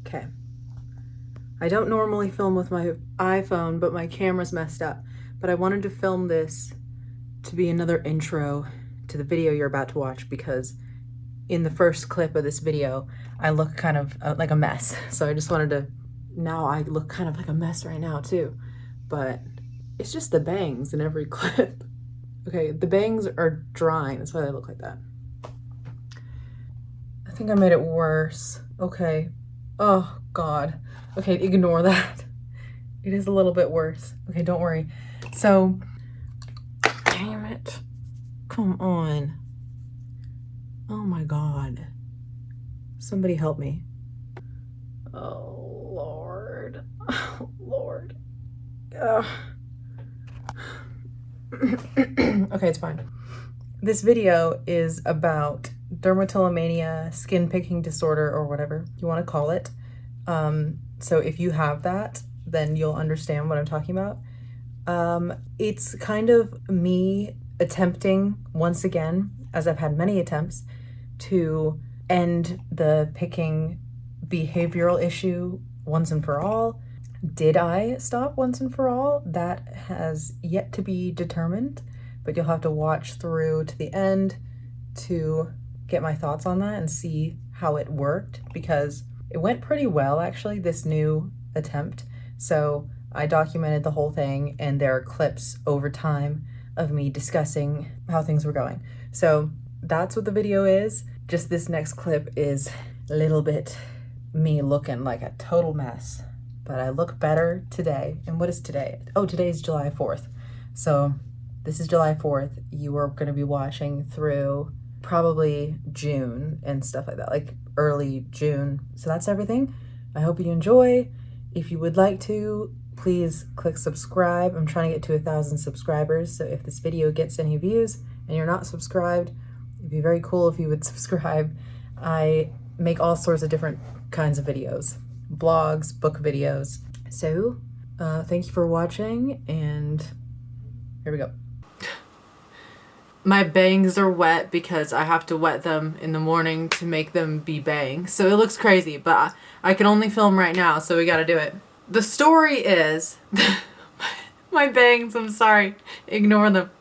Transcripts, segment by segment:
Okay. I don't normally film with my iPhone, but my camera's messed up. But I wanted to film this to be another intro to the video you're about to watch, because in the first clip of this video, I look kind of like a mess. So I just wanted to, now I look kind of like a mess right now too. But it's just the bangs in every clip. Okay, the bangs are drying, that's why they look like that. I think I made it worse. Okay. Oh, God. Okay, ignore that. It is a little bit worse. Okay, don't worry. So, damn it. Come on. Oh my God. Somebody help me. Oh, Lord. Oh, Lord. Ugh. Okay, it's fine. This video is about dermatillomania, skin picking disorder, or whatever you want to call it. So if you have that, then you'll understand what I'm talking about. It's kind of me attempting once again, as I've had many attempts, to end the picking behavioral issue once and for all. Did I stop once and for all? That has yet to be determined, but you'll have to watch through to the end to get my thoughts on that and see how it worked, because it went pretty well actually, this new attempt. So I documented the whole thing, and there are clips over time of me discussing how things were going. So that's what the video is. Just this next clip is a little bit me looking like a total mess, but I look better today. And what is today? Oh, today's July 4th. So this is July 4th. You are going to be watching through probably June and stuff like that, like early June. So that's everything. I hope you enjoy. If you would like to, please click subscribe. I'm trying to get to 1,000 subscribers. So if this video gets any views and you're not subscribed, it'd be very cool if you would subscribe. I make all sorts of different kinds of videos, blogs, book videos. So thank you for watching, and here we go. My bangs are wet because I have to wet them in the morning to make them be bangs. So it looks crazy, but I can only film right now, so we gotta do it. The story is, my bangs, I'm sorry, ignore them.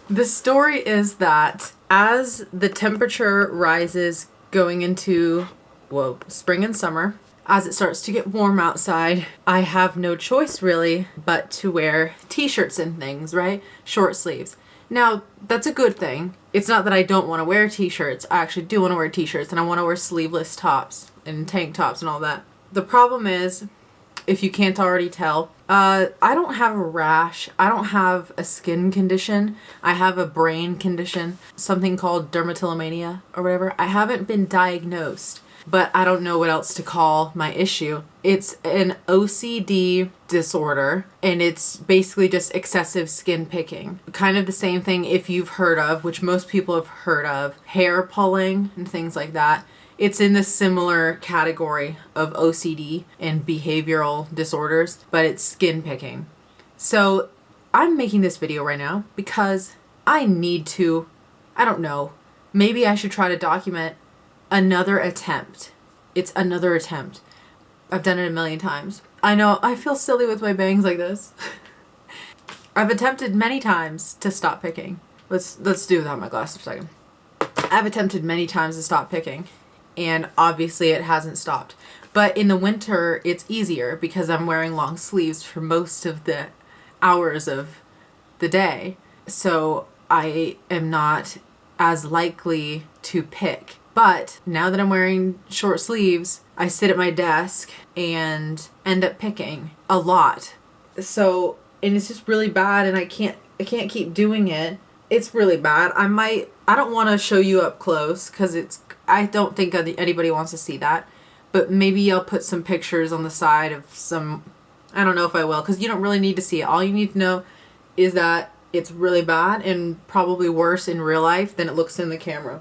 The story is that as the temperature rises going into, well, spring and summer, as it starts to get warm outside, I have no choice really but to wear t-shirts and things, right? Short sleeves. Now, that's a good thing. It's not that I don't want to wear t-shirts. I actually do want to wear t-shirts, and I want to wear sleeveless tops and tank tops and all that. The problem is, if you can't already tell, I don't have a rash. I don't have a skin condition. I have a brain condition, something called dermatillomania or whatever. I haven't been diagnosed, but I don't know what else to call my issue. It's an OCD disorder, and it's basically just excessive skin picking. Kind of the same thing, if you've heard of, which most people have heard of, hair pulling and things like that. It's in the similar category of OCD and behavioral disorders, but it's skin picking. So I'm making this video right now because I need to, I don't know, maybe I should try to document another attempt. It's another attempt. I've done it a million times. I know, I feel silly with my bangs like this. I've attempted many times to stop picking. Let's do without my glasses for a second. I've attempted many times to stop picking, and obviously it hasn't stopped. But in the winter, it's easier because I'm wearing long sleeves for most of the hours of the day. So I am not as likely to pick. But now that I'm wearing short sleeves, I sit at my desk and end up picking a lot. So, and it's just really bad, and I can't keep doing it. It's really bad. I don't want to show you up close because I don't think anybody wants to see that. But maybe I'll put some pictures on the side of some, I don't know if I will, because you don't really need to see it. All you need to know is that it's really bad and probably worse in real life than it looks in the camera.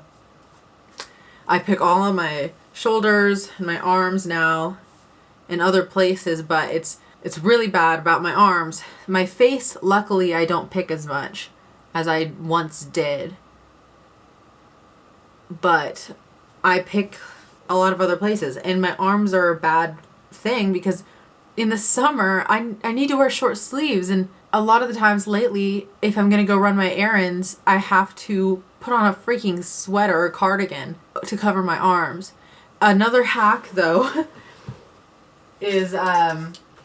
I pick all of my shoulders and my arms now and other places, but it's really bad about my arms. My face, luckily, I don't pick as much as I once did. But I pick a lot of other places. And my arms are a bad thing because in the summer, I need to wear short sleeves. And a lot of the times lately, if I'm going to go run my errands, I have to put on a freaking sweater or cardigan to cover my arms. Another hack, though, is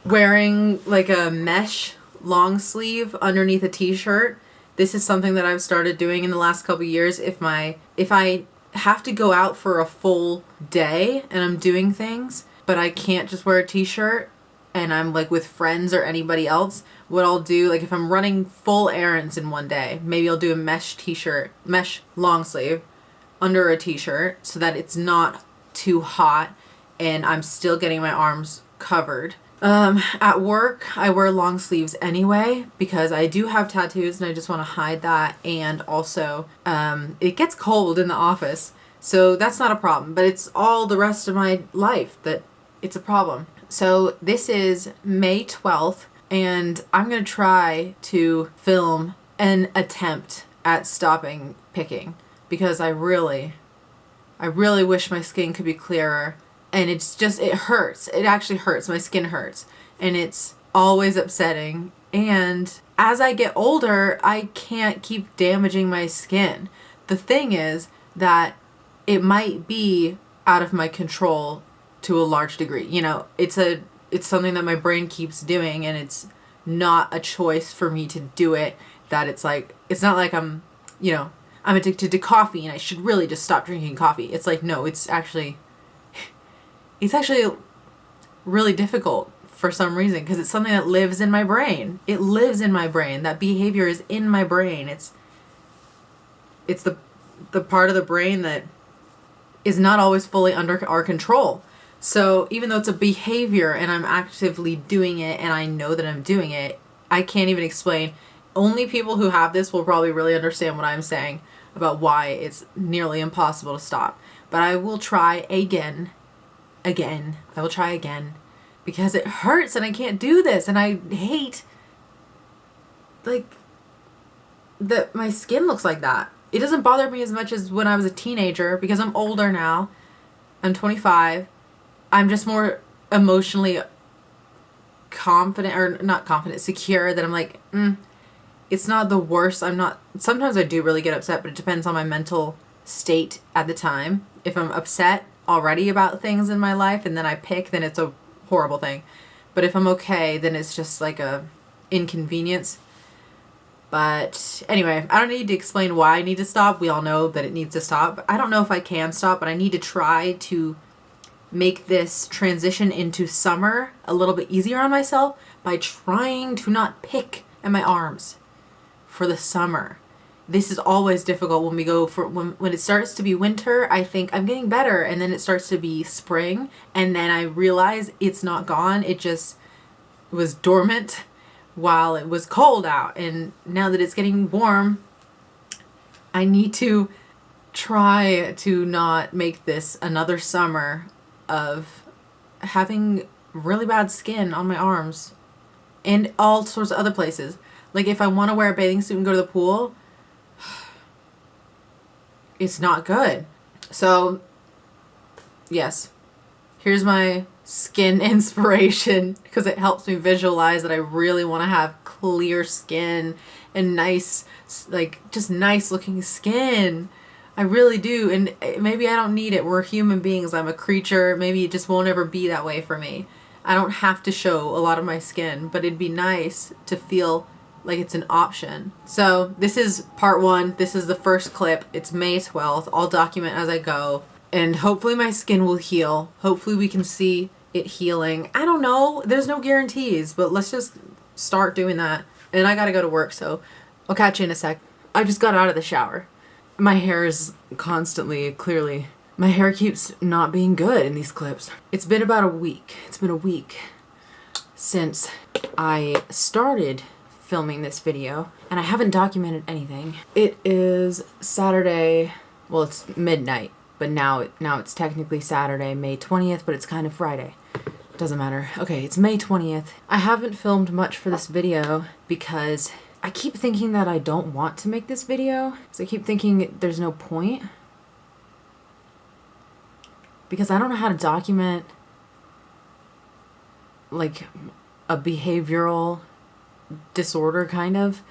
wearing like a mesh long sleeve underneath a t-shirt. This is something that I've started doing in the last couple years. If I have to go out for a full day and I'm doing things, but I can't just wear a t-shirt and I'm like with friends or anybody else, what I'll do, like if I'm running full errands in one day, maybe I'll do a mesh t-shirt, mesh long sleeve under a t-shirt so that it's not too hot and I'm still getting my arms covered. At work, I wear long sleeves anyway because I do have tattoos and I just want to hide that. And also, it gets cold in the office, so that's not a problem. But it's all the rest of my life that it's a problem. So this is May 12th, and I'm going to try to film an attempt at stopping picking because I really wish my skin could be clearer. And it's just, it hurts. It actually hurts. My skin hurts. And it's always upsetting. And as I get older, I can't keep damaging my skin. The thing is that it might be out of my control to a large degree. You know, it's something that my brain keeps doing, and it's not a choice for me to do it. That it's like, it's not like I'm addicted to coffee and I should really just stop drinking coffee. It's like, no, it's actually really difficult for some reason because it's something that lives in my brain. It lives in my brain. That behavior is in my brain. It's the part of the brain that is not always fully under our control. So even though it's a behavior and I'm actively doing it and I know that I'm doing it, I can't even explain. Only people who have this will probably really understand what I'm saying about why it's nearly impossible to stop. But I will try again. I will try again because it hurts and I can't do this, and I hate like that my skin looks like that. It doesn't bother me as much as when I was a teenager because I'm older now. I'm 25. I'm just more emotionally confident, or not confident, secure, that I'm like, it's not the worst. Sometimes I do really get upset, but it depends on my mental state at the time. If I'm upset already about things in my life and then I pick, then it's a horrible thing. But if I'm okay, then it's just like a inconvenience. But anyway, I don't need to explain why I need to stop. We all know that it needs to stop. I don't know if I can stop, but I need to try to make this transition into summer a little bit easier on myself by trying to not pick at my arms for the summer. This is always difficult when we go for when it starts to be winter. I think I'm getting better, and then it starts to be spring, and then I realize it's not gone. It just was dormant while it was cold out, and now that it's getting warm, I need to try to not make this another summer of having really bad skin on my arms and all sorts of other places. Like if I want to wear a bathing suit and go to the pool, it's not good. So, yes, here's my skin inspiration because it helps me visualize that I really want to have clear skin and nice, like just nice looking skin. I really do. And maybe I don't need it. We're human beings. I'm a creature. Maybe it just won't ever be that way for me. I don't have to show a lot of my skin, but it'd be nice to feel like it's an option. So this is part 1. This is the first clip. It's May 12th. I'll document as I go. And hopefully my skin will heal. Hopefully we can see it healing. I don't know. There's no guarantees, but let's just start doing that. And I gotta go to work, so I'll catch you in a sec. I just got out of the shower. My hair is constantly, clearly, my hair keeps not being good in these clips. It's been about a week. It's been a week since I started filming this video, and I haven't documented anything. It is Saturday, well, it's midnight, but now it's technically Saturday, May 20th, but it's kind of Friday. Doesn't matter. Okay, it's May 20th. I haven't filmed much for this video because I keep thinking that I don't want to make this video. So I keep thinking there's no point. because I don't know how to document like a behavioral disorder kind of,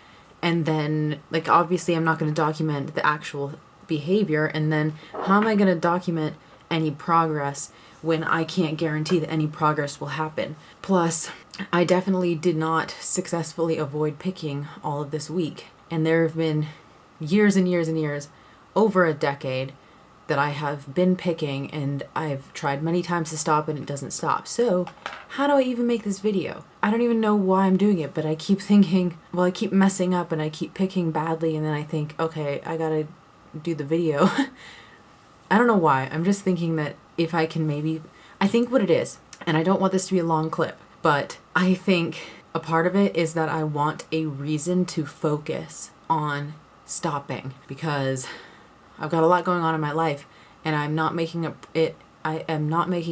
and then like obviously I'm not going to document the actual behavior, and then how am I going to document any progress when I can't guarantee that any progress will happen? Plus, I definitely did not successfully avoid picking all of this week, and there have been years and years and years, over a decade, that I have been picking, and I've tried many times to stop and it doesn't stop. So how do I even make this video? I don't even know why I'm doing it, but I keep thinking, well, I keep messing up and I keep picking badly, and then I think, okay, I gotta do the video. I don't know why. I'm just thinking that if I can maybe, I think what it is, and I don't want this to be a long clip, but I think a part of it is that I want a reason to focus on stopping, because I've got a lot going on in my life, and I am not making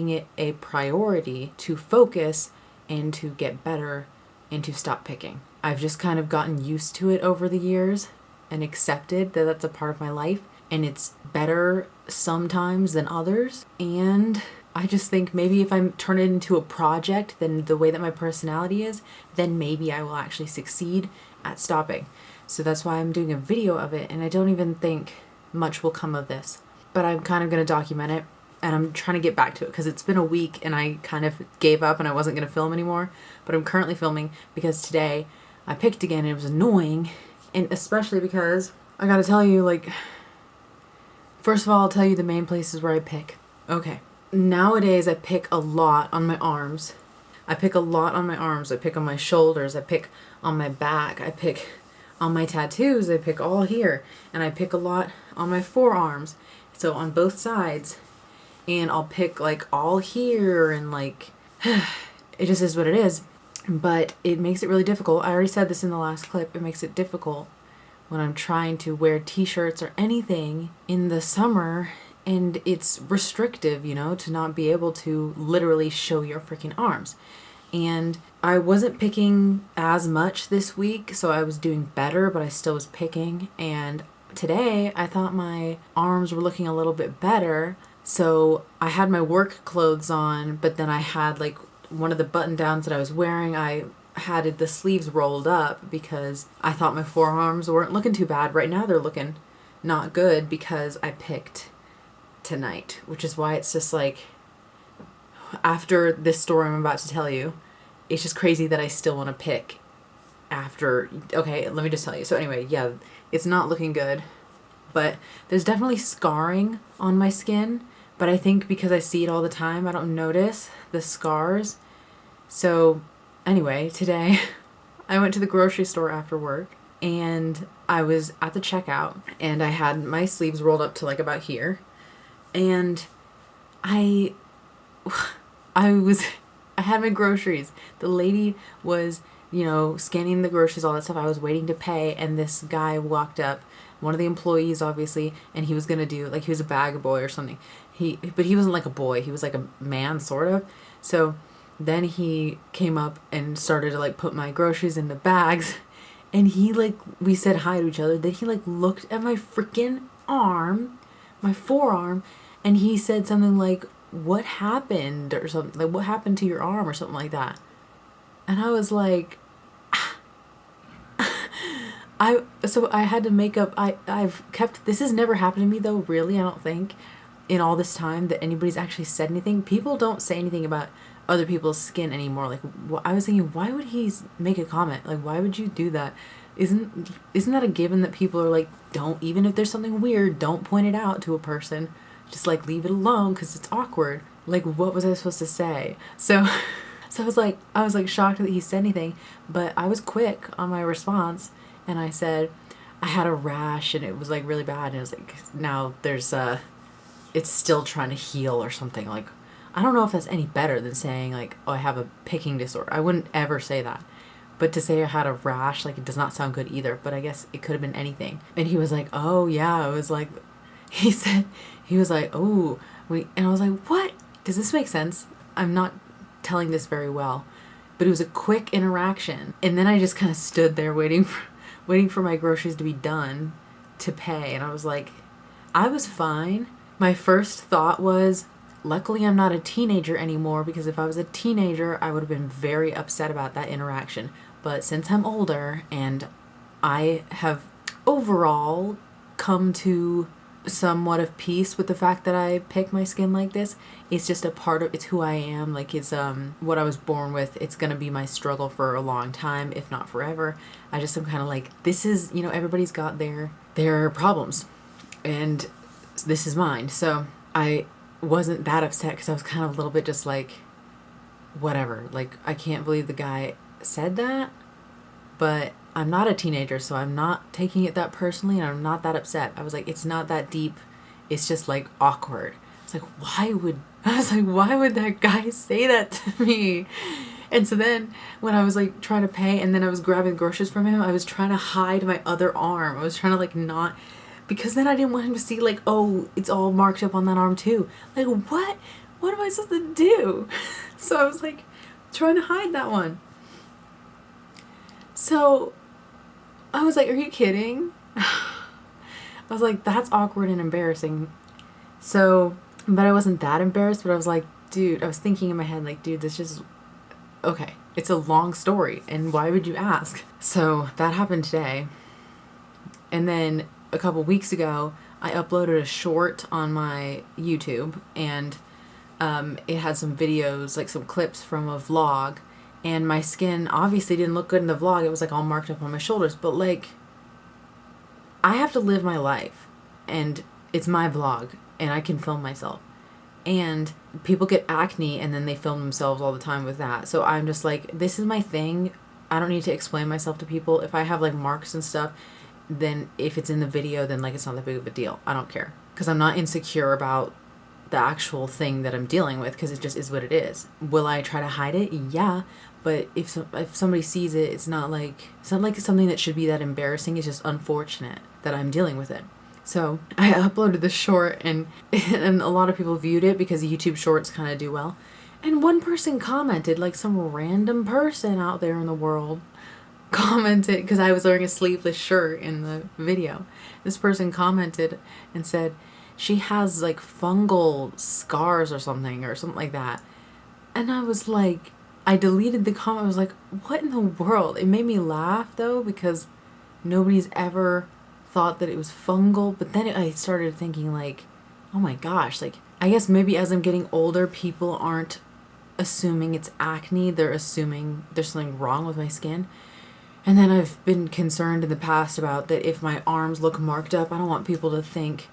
it a priority to focus and to get better and to stop picking. I've just kind of gotten used to it over the years and accepted that that's a part of my life, and it's better sometimes than others. And I just think maybe if I turn it into a project, then the way that my personality is, then maybe I will actually succeed at stopping. So that's why I'm doing a video of it, and I don't even think much will come of this, but I'm kind of going to document it, and I'm trying to get back to it because it's been a week and I kind of gave up and I wasn't going to film anymore, but I'm currently filming because today I picked again and it was annoying, and especially because I got to tell you, like, first of all, I'll tell you the main places where I pick. Okay, nowadays I pick a lot on my arms. I pick a lot on my arms. I pick on my shoulders. I pick on my back. I pick on my tattoos. I pick all here, and I pick a lot on my forearms, so on both sides, and I'll pick like all here, and like it just is what it is. But it makes it really difficult. I already said this in the last clip. It makes it difficult when I'm trying to wear t-shirts or anything in the summer, and it's restrictive, you know, to not be able to literally show your freaking arms. And I wasn't picking as much this week, so I was doing better, but I still was picking. And today I thought my arms were looking a little bit better, so I had my work clothes on, but then I had like one of the button downs that I was wearing, I had the sleeves rolled up because I thought my forearms weren't looking too bad. Right now they're looking not good because I picked tonight, which is why it's just like, after this story I'm about to tell you, it's just crazy that I still want to pick after. Okay, let me just tell you. So anyway, yeah, it's not looking good, but there's definitely scarring on my skin, but I think because I see it all the time, I don't notice the scars. So anyway, today I went to the grocery store after work, and I was at the checkout, and I had my sleeves rolled up to like about here, and I had my groceries. The lady was, you know, scanning the groceries, all that stuff. I was waiting to pay, and this guy walked up, one of the employees obviously, and he was gonna do, like, he was a bag boy or something. But he wasn't like a boy, he was like a man, sort of. So then he came up and started to like put my groceries in the bags, and he like, we said hi to each other, then he like looked at my freaking arm, my forearm, and he said something like, "What happened?" or something, like, "What happened to your arm?" or something like that. And I was like, so I had to make up, I've kept, this has never happened to me though, really, I don't think, in all this time that anybody's actually said anything. People don't say anything about other people's skin anymore. Like, I was thinking, why would he make a comment? Like, why would you do that? Isn't that a given that people are like, don't, even if there's something weird, don't point it out to a person. Just like leave it alone because it's awkward. Like, what was I supposed to say? So I was like shocked that he said anything, but I was quick on my response, and I said I had a rash and it was like really bad, and it was like, now there's it's still trying to heal or something. Like, I don't know if that's any better than saying like, oh, I have a picking disorder. I wouldn't ever say that. But to say I had a rash, like, it does not sound good either, but I guess it could have been anything. And he was like, oh yeah, I was like, he was like, oh, wait, and I was like, what? Does this make sense? I'm not telling this very well, but it was a quick interaction. And then I just kind of stood there waiting for my groceries to be done to pay. And I was like, I was fine. My first thought was, Luckily, I'm not a teenager anymore, because if I was a teenager, I would have been very upset about that interaction. But since I'm older and I have overall come to somewhat of peace with the fact that I pick my skin like this, it's just a part of, it's who I am. Like, it's what I was born with. It's gonna be my struggle for a long time, if not forever. I just am kind of like, this is, you know, everybody's got their problems, and this is mine. So I wasn't that upset, because I was kind of a little bit just like, whatever. Like, I can't believe the guy said that, but I'm not a teenager, so I'm not taking it that personally, and I'm not that upset. I was like, it's not that deep. It's just like awkward. It's like, why would that guy say that to me? And so then when I was like trying to pay, and then I was grabbing groceries from him, I was trying to hide my other arm. I was trying to like not, because then I didn't want him to see like, oh, it's all marked up on that arm too. Like, what am I supposed to do? So I was like trying to hide that one. So I was like, are you kidding? I was like, that's awkward and embarrassing. So, but I wasn't that embarrassed, but I was like, dude, I was thinking in my head, like, dude, this just, okay, it's a long story, and why would you ask? So that happened today. And then a couple weeks ago, I uploaded a short on my YouTube, and it had some videos, like some clips from a vlog, and my skin obviously didn't look good in the vlog. It was like all marked up on my shoulders, but like, I have to live my life, and it's my vlog, and I can film myself. And people get acne, and then they film themselves all the time with that. So I'm just like, this is my thing. I don't need to explain myself to people. If I have like marks and stuff, then if it's in the video, then like it's not that big of a deal. I don't care, because I'm not insecure about the actual thing that I'm dealing with, because it just is what it is. Will I try to hide it? Yeah. But if somebody sees it, it's not like something that should be that embarrassing. It's just unfortunate that I'm dealing with it. So I uploaded the short, and a lot of people viewed it, because YouTube shorts kind of do well. And one person commented, like some random person out there in the world commented, because I was wearing a sleeveless shirt in the video. This person commented and said she has like fungal scars or something like that. And I was like, I deleted the comment. I was like, what in the world? It made me laugh though, because nobody's ever thought that it was fungal. But then I started thinking like, oh my gosh, like, I guess maybe as I'm getting older, people aren't assuming it's acne. They're assuming there's something wrong with my skin. And then I've been concerned in the past about that if my arms look marked up, I don't want people to think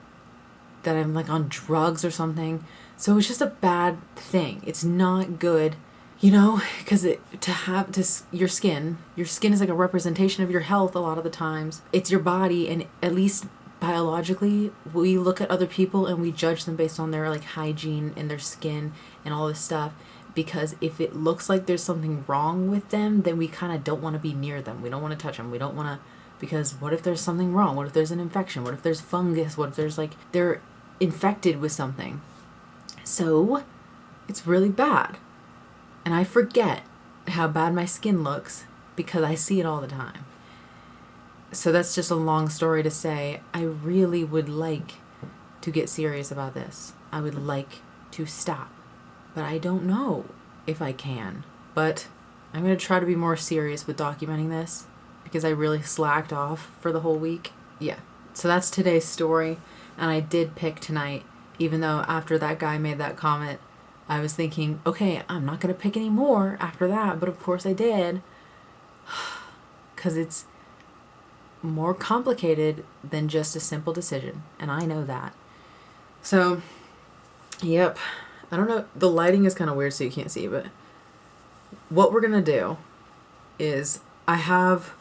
that I'm like on drugs or something. So it's just a bad thing. It's not good, you know, because your skin is like a representation of your health a lot of the times. It's your body, and at least biologically, we look at other people and we judge them based on their like hygiene and their skin and all this stuff. Because if it looks like there's something wrong with them, then we kind of don't want to be near them. We don't want to touch them. We don't want to, because what if there's something wrong? What if there's an infection? What if there's fungus? What if there's like, they're infected with something? So it's really bad. And I forget how bad my skin looks because I see it all the time. So that's just a long story to say, I really would like to get serious about this. I would like to stop. But I don't know if I can. But I'm going to try to be more serious with documenting this, because I really slacked off for the whole week. Yeah. So that's today's story. And I did pick tonight, even though after that guy made that comment, I was thinking, okay, I'm not going to pick any more after that. But of course I did. Because it's more complicated than just a simple decision. And I know that. So, yep. I don't know, the lighting is kind of weird so you can't see, but what we're going to do is I have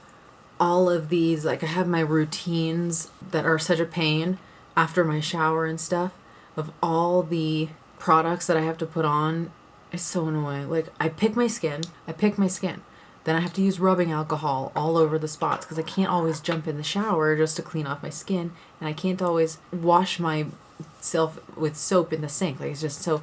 all of these, like I have my routines that are such a pain after my shower and stuff, of all the products that I have to put on. It's so annoying. Like I pick my skin, then I have to use rubbing alcohol all over the spots, because I can't always jump in the shower just to clean off my skin, and I can't always wash myself with soap in the sink. Like, it's just so,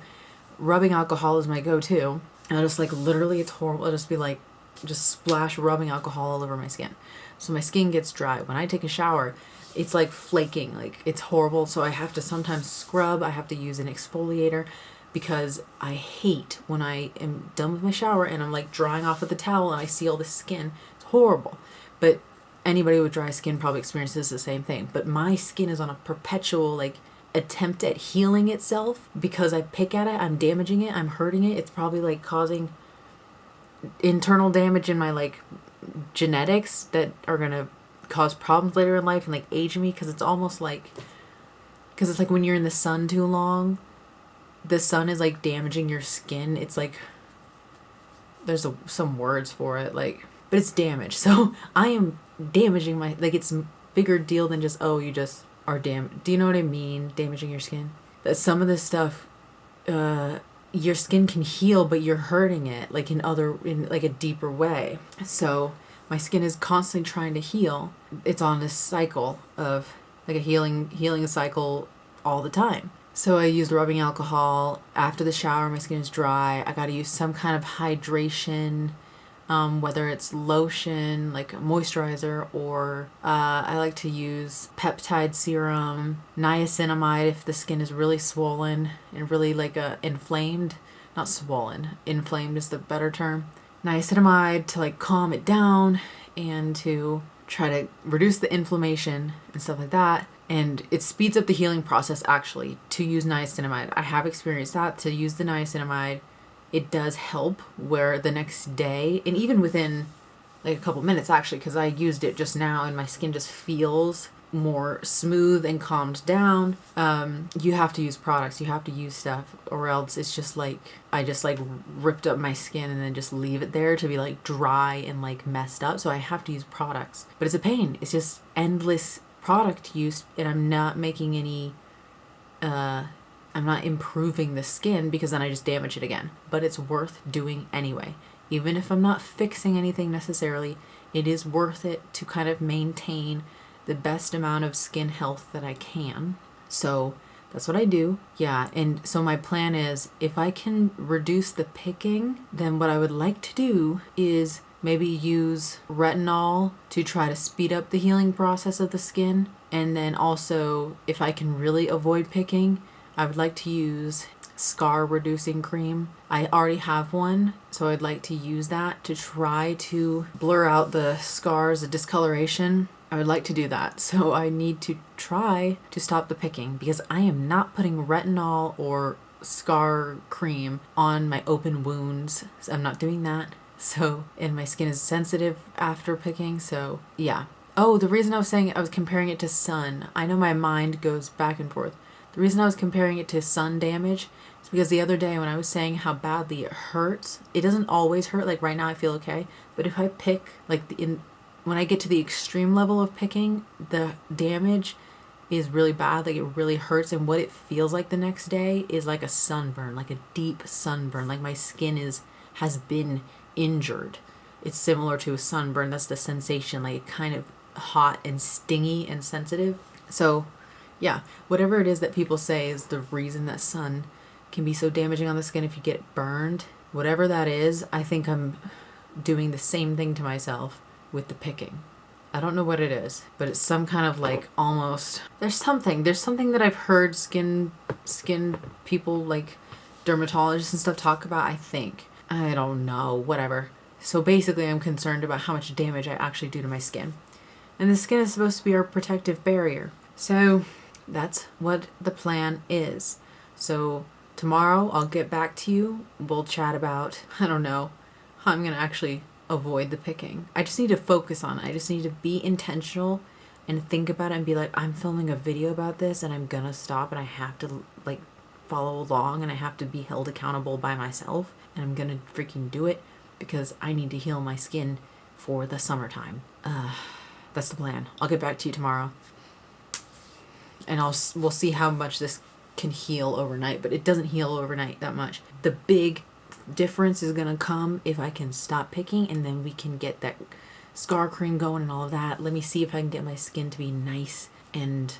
rubbing alcohol is my go-to, and I'll just like, literally, it's horrible. I'll just be like, just splash rubbing alcohol all over my skin, so my skin gets dry. When I take a shower, it's like flaking, like it's horrible. So I have to sometimes scrub, I have to use an exfoliator, because I hate when I am done with my shower and I'm like drying off with the towel and I see all this skin. It's horrible. But anybody with dry skin probably experiences the same thing. But my skin is on a perpetual like attempt at healing itself because I pick at it, I'm damaging it, I'm hurting it. It's probably like causing internal damage in my like genetics that are gonna cause problems later in life and like age me, because it's almost like, because it's like when you're in the sun too long, the sun is like damaging your skin. It's like there's some words for it, like, but it's damage. So I am damaging my, like, it's a bigger deal than just, oh, you just are damaged. Do you know what I mean? Damaging your skin. That some of this stuff, your skin can heal, but you're hurting it like in like a deeper way. So my skin is constantly trying to heal. It's on this cycle of like a healing cycle all the time. So I used rubbing alcohol. After the shower, my skin is dry. I gotta use some kind of hydration, whether it's lotion, like a moisturizer, or I like to use peptide serum, niacinamide if the skin is really swollen and really like inflamed. Not swollen, inflamed is the better term. Niacinamide to like calm it down and to try to reduce the inflammation and stuff like that. And it speeds up the healing process actually to use niacinamide. I have experienced that, to use the niacinamide. It does help where the next day, and even within like a couple minutes actually, because I used it just now and my skin just feels more smooth and calmed down. You have to use products, you have to use stuff, or else it's just like I just like ripped up my skin and then just leave it there to be like dry and like messed up. So I have to use products, but it's a pain. It's just endless product use, and I'm not making any I'm not improving the skin, because then I just damage it again. But it's worth doing anyway. Even if I'm not fixing anything necessarily, it is worth it to kind of maintain the best amount of skin health that I can. So that's what I do. Yeah, and so my plan is, if I can reduce the picking, then what I would like to do is maybe use retinol to try to speed up the healing process of the skin. And then also, if I can really avoid picking, I would like to use scar reducing cream. I already have one, so I'd like to use that to try to blur out the scars, the discoloration. I would like to do that. So I need to try to stop the picking, because I am not putting retinol or scar cream on my open wounds. So I'm not doing that. So, and my skin is sensitive after picking, so yeah. Oh, the reason I was saying I was comparing it to sun, I know my mind goes back and forth. The reason I was comparing it to sun damage is because the other day when I was saying how badly it hurts, it doesn't always hurt. Like right now I feel okay, but if I pick, like when I get to the extreme level of picking, the damage is really bad. Like it really hurts, and what it feels like the next day is like a sunburn, like a deep sunburn. Like my skin has been injured. It's similar to a sunburn. That's the sensation, like kind of hot and stingy and sensitive. So yeah, whatever it is that people say is the reason that sun can be so damaging on the skin if you get burned, whatever that is, I think I'm doing the same thing to myself with the picking. I don't know what it is, but it's some kind of like almost, there's something that I've heard skin people like dermatologists and stuff talk about, I think. I don't know, whatever. So basically I'm concerned about how much damage I actually do to my skin. And the skin is supposed to be our protective barrier. So that's what the plan is. So tomorrow I'll get back to you. We'll chat about, I don't know, how I'm going to actually avoid the picking. I just need to focus on it. I just need to be intentional and think about it and be like, I'm filming a video about this and I'm going to stop and I have to like follow along and I have to be held accountable by myself, and I'm going to freaking do it because I need to heal my skin for the summertime. That's the plan. I'll get back to you tomorrow. And we'll see how much this can heal overnight, but it doesn't heal overnight that much. The big difference is gonna come if I can stop picking, and then we can get that scar cream going and all of that. Let me see if I can get my skin to be nice and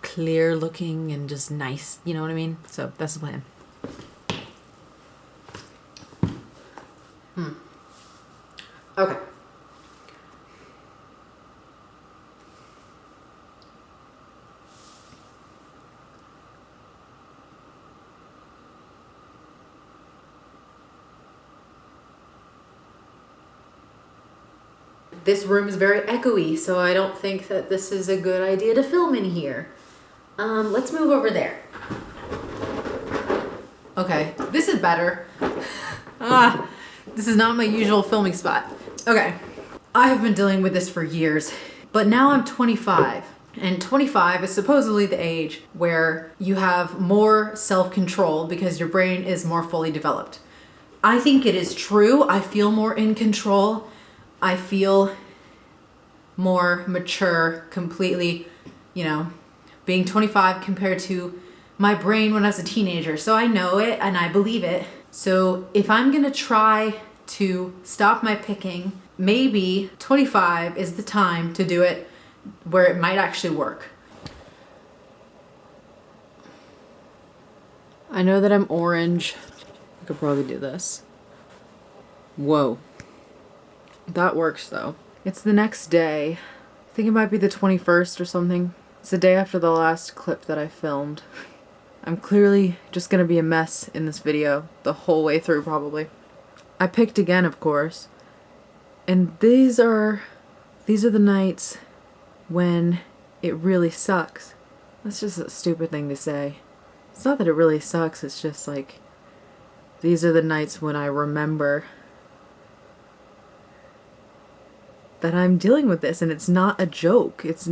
clear looking and just nice, you know what I mean? So that's the plan. Okay. this room is very echoey, so I don't think that this is a good idea to film in here. Let's move over there. Okay, this is better. This is not my usual filming spot. Okay, I have been dealing with this for years, but now I'm 25. And 25 is supposedly the age where you have more self-control because your brain is more fully developed. I think it is true. I feel more in control. I feel more mature completely, you know, being 25 compared to my brain when I was a teenager. So I know it and I believe it. So if I'm gonna try to stop my picking, maybe 25 is the time to do it where it might actually work. I know that I'm orange. I could probably do this. Whoa. That works though. It's the next day. I think it might be the 21st or something. It's the day after the last clip that I filmed. I'm clearly just gonna be a mess in this video the whole way through probably. I picked again, of course. And these are the nights when it really sucks. That's just a stupid thing to say. It's not that it really sucks, it's just like, these are the nights when I remember that I'm dealing with this and it's not a joke. It's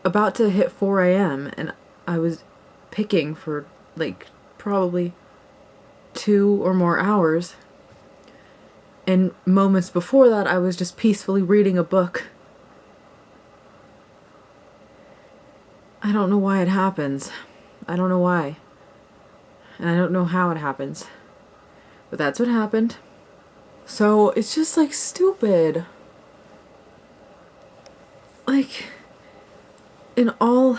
about to hit 4 a.m. and I was picking for like probably 2 or more hours. And moments before that, I was just peacefully reading a book. I don't know why it happens. I don't know why. And I don't know how it happens. But that's what happened. So it's just like stupid. Like, in all...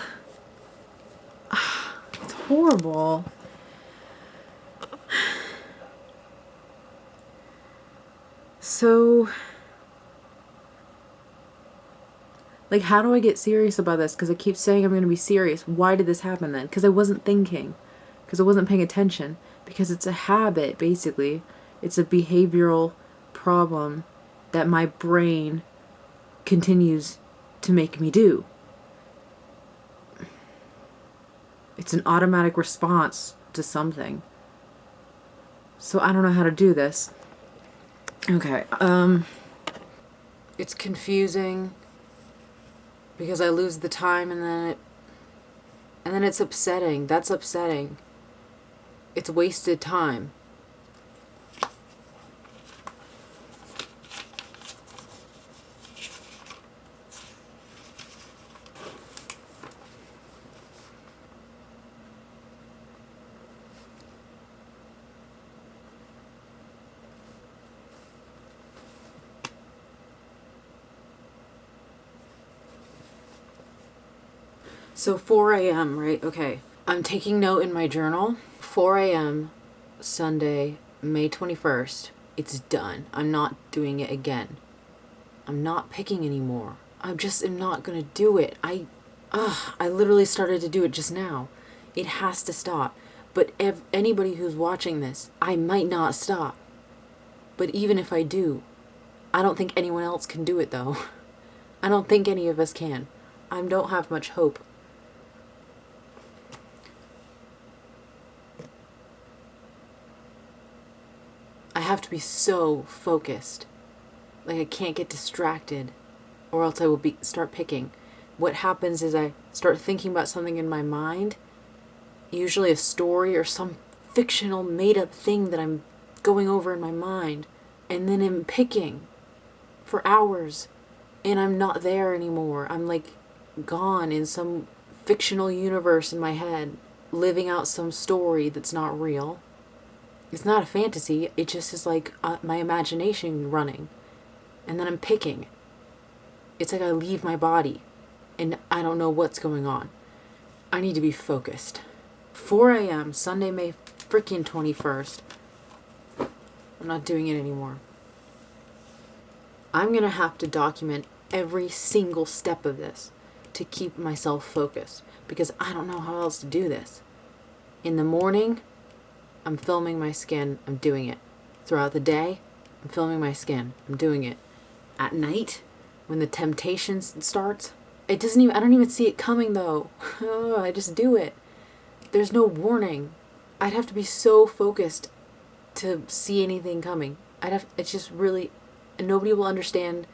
It's horrible. So, like, how do I get serious about this? Because I keep saying I'm going to be serious. Why did this happen then? Because I wasn't thinking. Because I wasn't paying attention. Because it's a habit, basically. It's a behavioral problem that my brain continues to make me do. It's an automatic response to something. So I don't know how to do this. Okay, it's confusing because I lose the time and then it's upsetting. That's upsetting. It's wasted time. So 4 a.m., right? Okay. I'm taking note in my journal. 4 a.m. Sunday, May 21st. It's done. I'm not doing it again. I'm not picking anymore. I just am not gonna do it. I literally started to do it just now. It has to stop. But anybody who's watching this, I might not stop. But even if I do, I don't think anyone else can do it though. I don't think any of us can. I don't have much hope. I have to be so focused. Like I can't get distracted or else I will start picking. What happens is I start thinking about something in my mind, usually a story or some fictional made up thing that I'm going over in my mind, and then I'm picking for hours and I'm not there anymore. I'm like gone in some fictional universe in my head, living out some story that's not real. It's not a fantasy, it just is like my imagination running. And then I'm picking. It's like I leave my body and I don't know what's going on. I need to be focused. 4 a.m. Sunday, May freaking 21st. I'm not doing it anymore. I'm gonna have to document every single step of this to keep myself focused because I don't know how else to do this. In the morning, I'm filming my skin, I'm doing it. Throughout the day, I'm filming my skin. I'm doing it. At night, when the temptation starts, I don't even see it coming though. I just do it. There's no warning. I'd have to be so focused to see anything coming. It's just really, and nobody will understand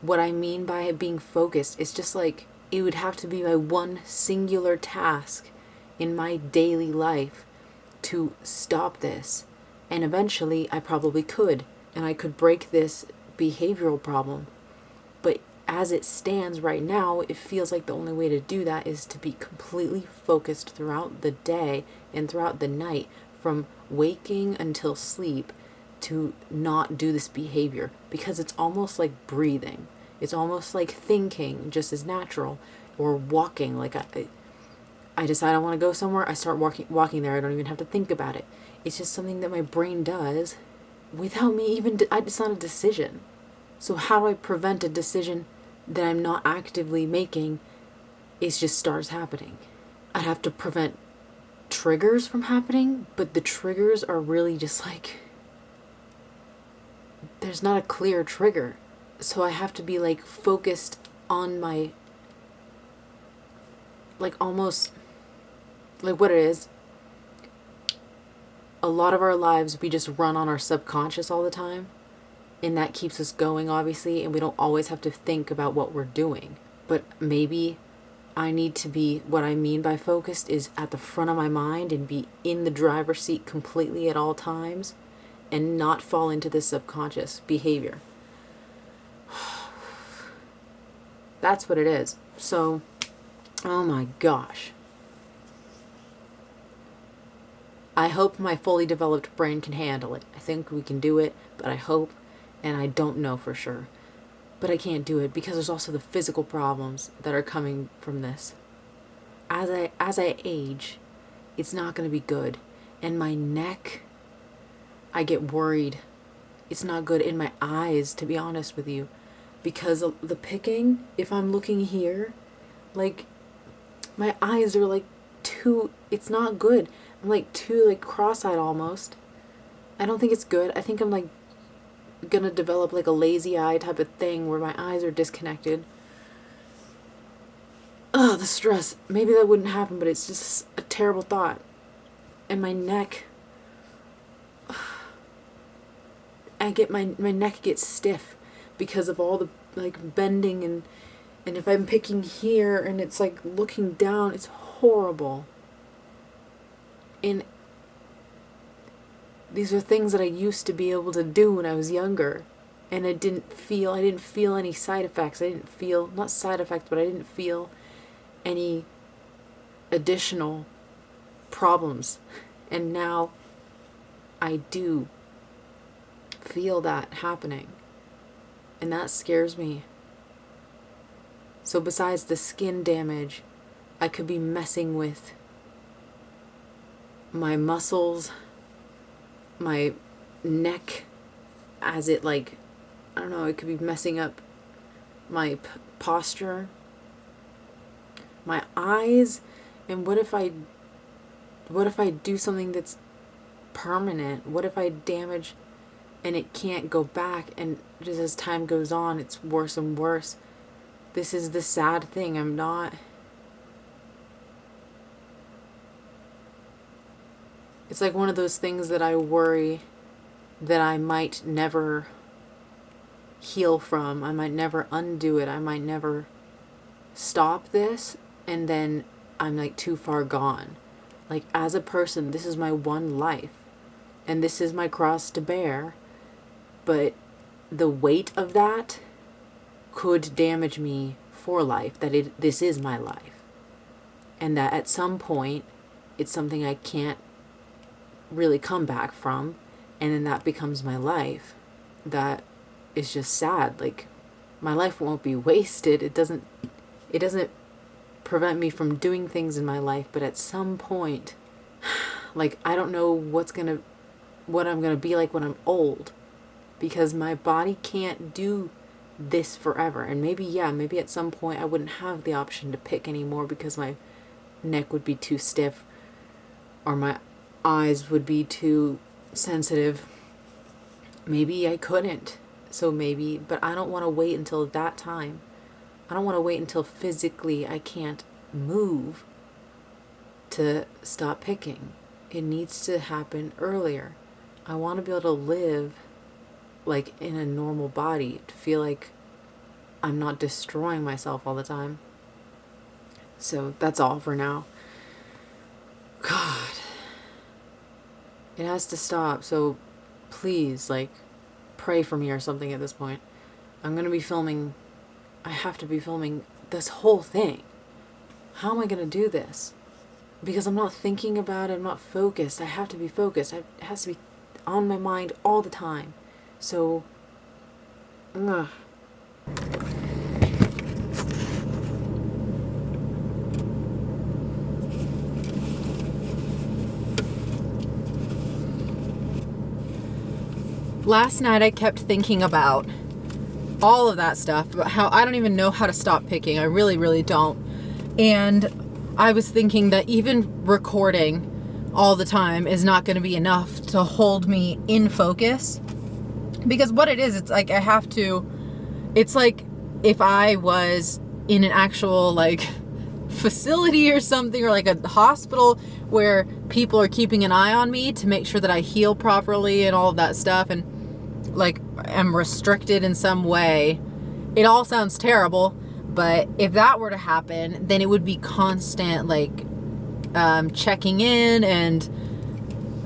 what I mean by it being focused. It's just like, it would have to be my one singular task in my daily life to stop this. And eventually I probably could, and I could break this behavioral problem. But as it stands right now, it feels like the only way to do that is to be completely focused throughout the day and throughout the night, from waking until sleep, to not do this behavior, because it's almost like breathing. It's almost like thinking just as natural, or walking. Like I decide I want to go somewhere, I start walking there. I don't even have to think about it. It's just something that my brain does without me even, it's not a decision. So how do I prevent a decision that I'm not actively making? It just starts happening. I'd have to prevent triggers from happening, but the triggers are really just like, there's not a clear trigger. So I have to be like focused on my, like almost like what it is. A lot of our lives, we just run on our subconscious all the time. And that keeps us going, obviously, and we don't always have to think about what we're doing. But maybe I need to be, what I mean by focused is at the front of my mind and be in the driver's seat completely at all times and not fall into this subconscious behavior. That's what it is. So, oh my gosh. I hope my fully developed brain can handle it. I think we can do it, but I hope, and I don't know for sure. But I can't do it because there's also the physical problems that are coming from this. As I age, it's not going to be good. And my neck, I get worried. It's not good in my eyes, to be honest with you. Because of the picking, if I'm looking here, like, my eyes are like it's not good. I'm like too like cross-eyed almost. I don't think it's good. I think I'm like gonna develop like a lazy eye type of thing where my eyes are disconnected. Oh, the stress. Maybe that wouldn't happen, but it's just a terrible thought. And my neck, I get my neck gets stiff because of all the like bending, and if I'm picking here and it's like looking down, it's horrible. And these are things that I used to be able to do when I was younger, and I didn't feel any side effects. Not side effects, but I didn't feel any additional problems. And now I do feel that happening, and that scares me. So besides the skin damage, I could be messing with my muscles, my neck, as it like, I don't know, it could be messing up my posture, my eyes. And what if I do something that's permanent? What if I damage and it can't go back, and just as time goes on, it's worse and worse? This is the sad thing. It's like one of those things that I worry that I might never heal from. I might never undo it. I might never stop this, and then I'm like too far gone. Like, as a person, this is my one life, and this is my cross to bear, but the weight of that could damage me for life, this is my life, and that at some point it's something I can't really come back from, and then that becomes my life. That is just sad. Like, my life won't be wasted. It doesn't prevent me from doing things in my life, but at some point, like, I don't know what I'm gonna be like when I'm old, because my body can't do this forever. And maybe at some point I wouldn't have the option to pick anymore because my neck would be too stiff, or my eyes would be too sensitive. maybe I couldn't. So maybe, but I don't want to wait until that time. I don't want to wait until physically I can't move to stop picking. It needs to happen earlier. I want to be able to live like in a normal body, to feel like I'm not destroying myself all the time. So that's all for now. God. It has to stop. So please, like, pray for me or something at this point. I'm going to be filming. I have to be filming this whole thing. How am I going to do this? Because I'm not thinking about it. I'm not focused. I have to be focused. It has to be on my mind all the time. So, ugh. Last night I kept thinking about all of that stuff, about how I don't even know how to stop picking. I really, really don't. And I was thinking that even recording all the time is not going to be enough to hold me in focus. Because what it is, it's like I have to, it's like if I was in an actual like facility or something, or like a hospital where people are keeping an eye on me to make sure that I heal properly and all of that stuff, and like am restricted in some way. It all sounds terrible, but if that were to happen, then it would be constant like checking in and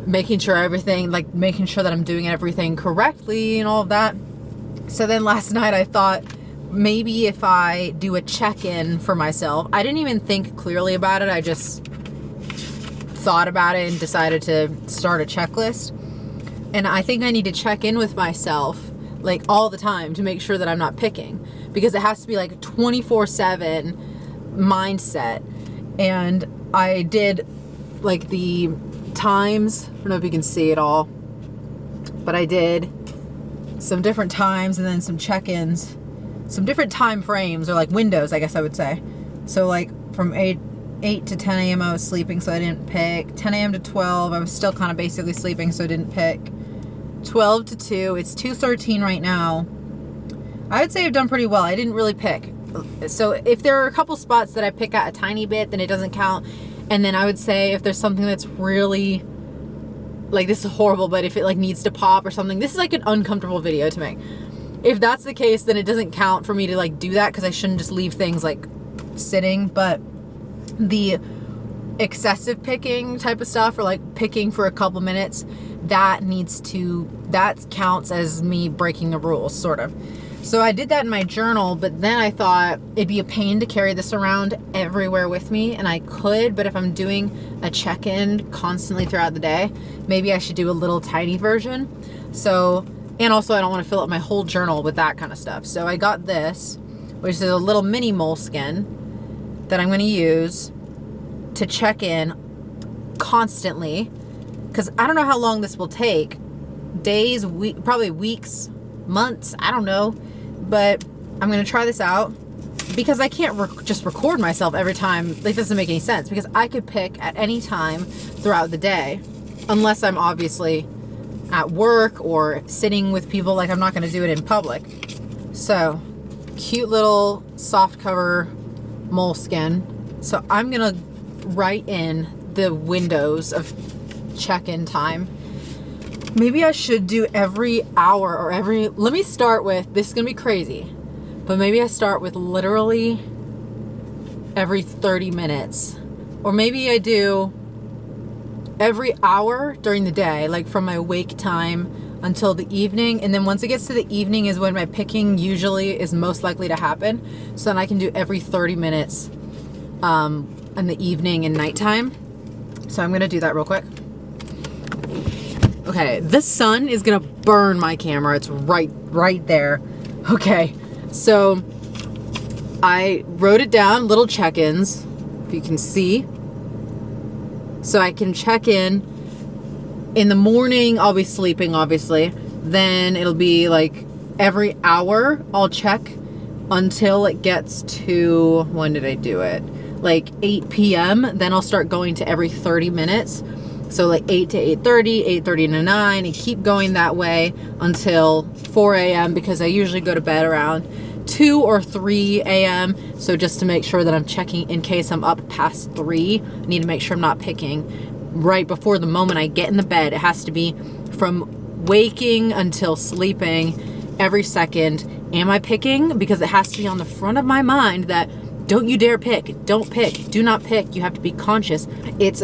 making sure making sure that I'm doing everything correctly and all of that. So then last night I thought maybe if I do a check-in for myself, I didn't even think clearly about it. I just thought about it and decided to start a checklist. And I think I need to check in with myself like all the time to make sure that I'm not picking, because it has to be like a 24/7 mindset. And I did like the times, I don't know if you can see it all, but I did some different times and then some check-ins, some different time frames, or like windows, I guess I would say. So like from 8 to 10 a.m. I was sleeping, so I didn't pick. 10 a.m. to 12 I was still kind of basically sleeping, so I didn't pick. 12 to 2, it's 2:13 right now. I would say I've done pretty well. I didn't really pick. So if there are a couple spots that I pick out a tiny bit, then it doesn't count. And then I would say if there's something that's really, like, this is horrible, but if it like needs to pop or something, this is like an uncomfortable video to make. If that's the case, then it doesn't count for me to like do that, because I shouldn't just leave things like sitting. But the excessive picking type of stuff, or like picking for a couple minutes, that counts as me breaking the rules, sort of. So I did that in my journal, but then I thought it'd be a pain to carry this around everywhere with me, and I could, but if I'm doing a check-in constantly throughout the day, maybe I should do a little tiny version. So, and also I don't want to fill up my whole journal with that kind of stuff. So I got this, which is a little mini moleskin that I'm going to use to check in constantly, because I don't know how long this will take. Days, probably weeks, months, I don't know. But I'm going to try this out, because I can't just record myself every time. Like, doesn't make any sense, because I could pick at any time throughout the day, unless I'm obviously at work or sitting with people. Like, I'm not going to do it in public. So, cute little soft cover moleskin. So I'm going to write in the windows of check-in time. Maybe I should do every hour or let me start with, this is going to be crazy, but maybe I start with literally every 30 minutes. Or maybe I do every hour during the day, like from my wake time until the evening. And then once it gets to the evening is when my picking usually is most likely to happen. So then I can do every 30 minutes in the evening and nighttime. So I'm going to do that real quick. Okay, this sun is gonna burn my camera. It's right there. Okay, so I wrote it down, little check-ins, if you can see. So I can check in the morning. I'll be sleeping, obviously. Then it'll be like every hour I'll check until it gets to, when did I do it? Like 8 p.m. Then I'll start going to every 30 minutes. So like 8 to 8:30, 8:30 to 9, and keep going that way until 4 a.m. because I usually go to bed around 2 or 3 a.m. So just to make sure that I'm checking in case I'm up past 3, I need to make sure I'm not picking right before the moment I get in the bed. It has to be from waking until sleeping every second. Am I picking? Because it has to be on the front of my mind that don't you dare pick. Don't pick. Do not pick. You have to be conscious. It's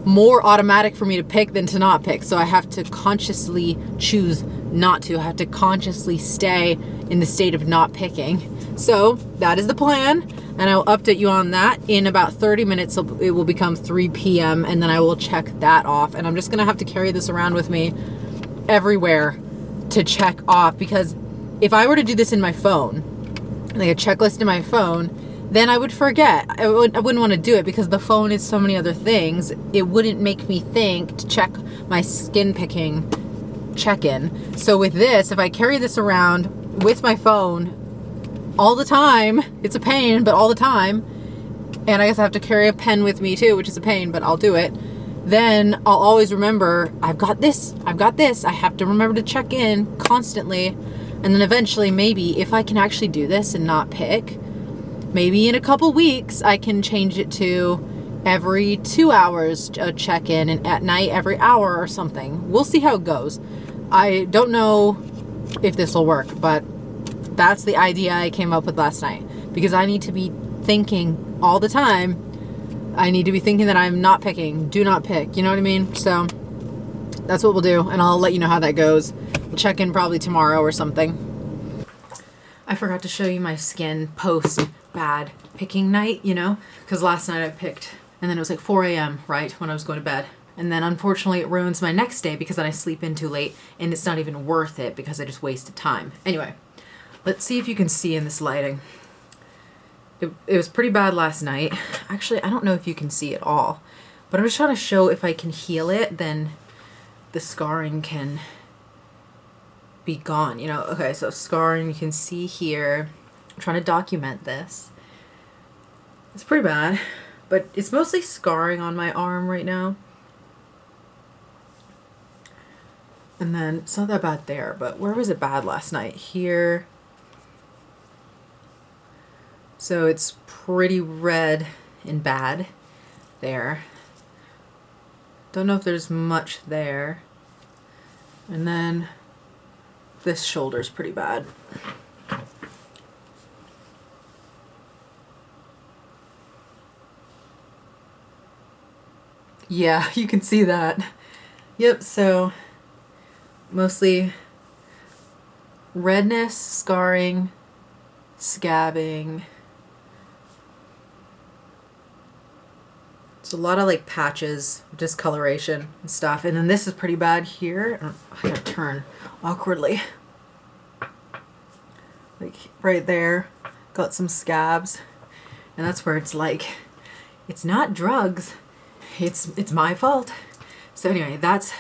more automatic for me to pick than to not pick. So I have to consciously choose not to. I have to consciously stay in the state of not picking. So that is the plan. And I'll update you on that. In about 30 minutes, it will become 3 p.m. and then I will check that off. And I'm just going to have to carry this around with me everywhere to check off. Because if I were to do this in my phone, like a checklist in my phone, then I would forget. I wouldn't want to do it because the phone is so many other things. It wouldn't make me think to check my skin picking check-in. So with this, if I carry this around with my phone all the time, it's a pain, but all the time, and I guess I have to carry a pen with me too, which is a pain, but I'll do it. Then I'll always remember, I've got this. I have to remember to check in constantly. And then eventually, maybe if I can actually do this and not pick, maybe in a couple weeks, I can change it to every 2 hours a check-in and at night every hour or something. We'll see how it goes. I don't know if this will work, but that's the idea I came up with last night because I need to be thinking all the time. I need to be thinking that I'm not picking, do not pick. You know what I mean? So that's what we'll do. And I'll let you know how that goes. We'll check in probably tomorrow or something. I forgot to show you my skin post bad picking night, you know, because last night I picked and then it was like 4 a.m. right when I was going to bed, and then unfortunately it ruins my next day because then I sleep in too late and it's not even worth it because I just wasted time. Anyway, let's see if you can see in this lighting. It was pretty bad last night. Actually, I don't know if you can see it all, but I'm just trying to show if I can heal it, then the scarring can be gone, you know. Okay, so scarring you can see here. I'm trying to document this. It's pretty bad, but it's mostly scarring on my arm right now. And then it's not that bad there, but where was it bad last night? Here. So it's pretty red and bad there. Don't know if there's much there. And then this shoulder's pretty bad. Yeah, you can see that. Yep, so mostly redness, scarring, scabbing. It's a lot of like patches, discoloration and stuff. And then this is pretty bad here. I gotta turn awkwardly. Like right there, got some scabs. And that's where it's like, it's not drugs. It's my fault. So anyway, that's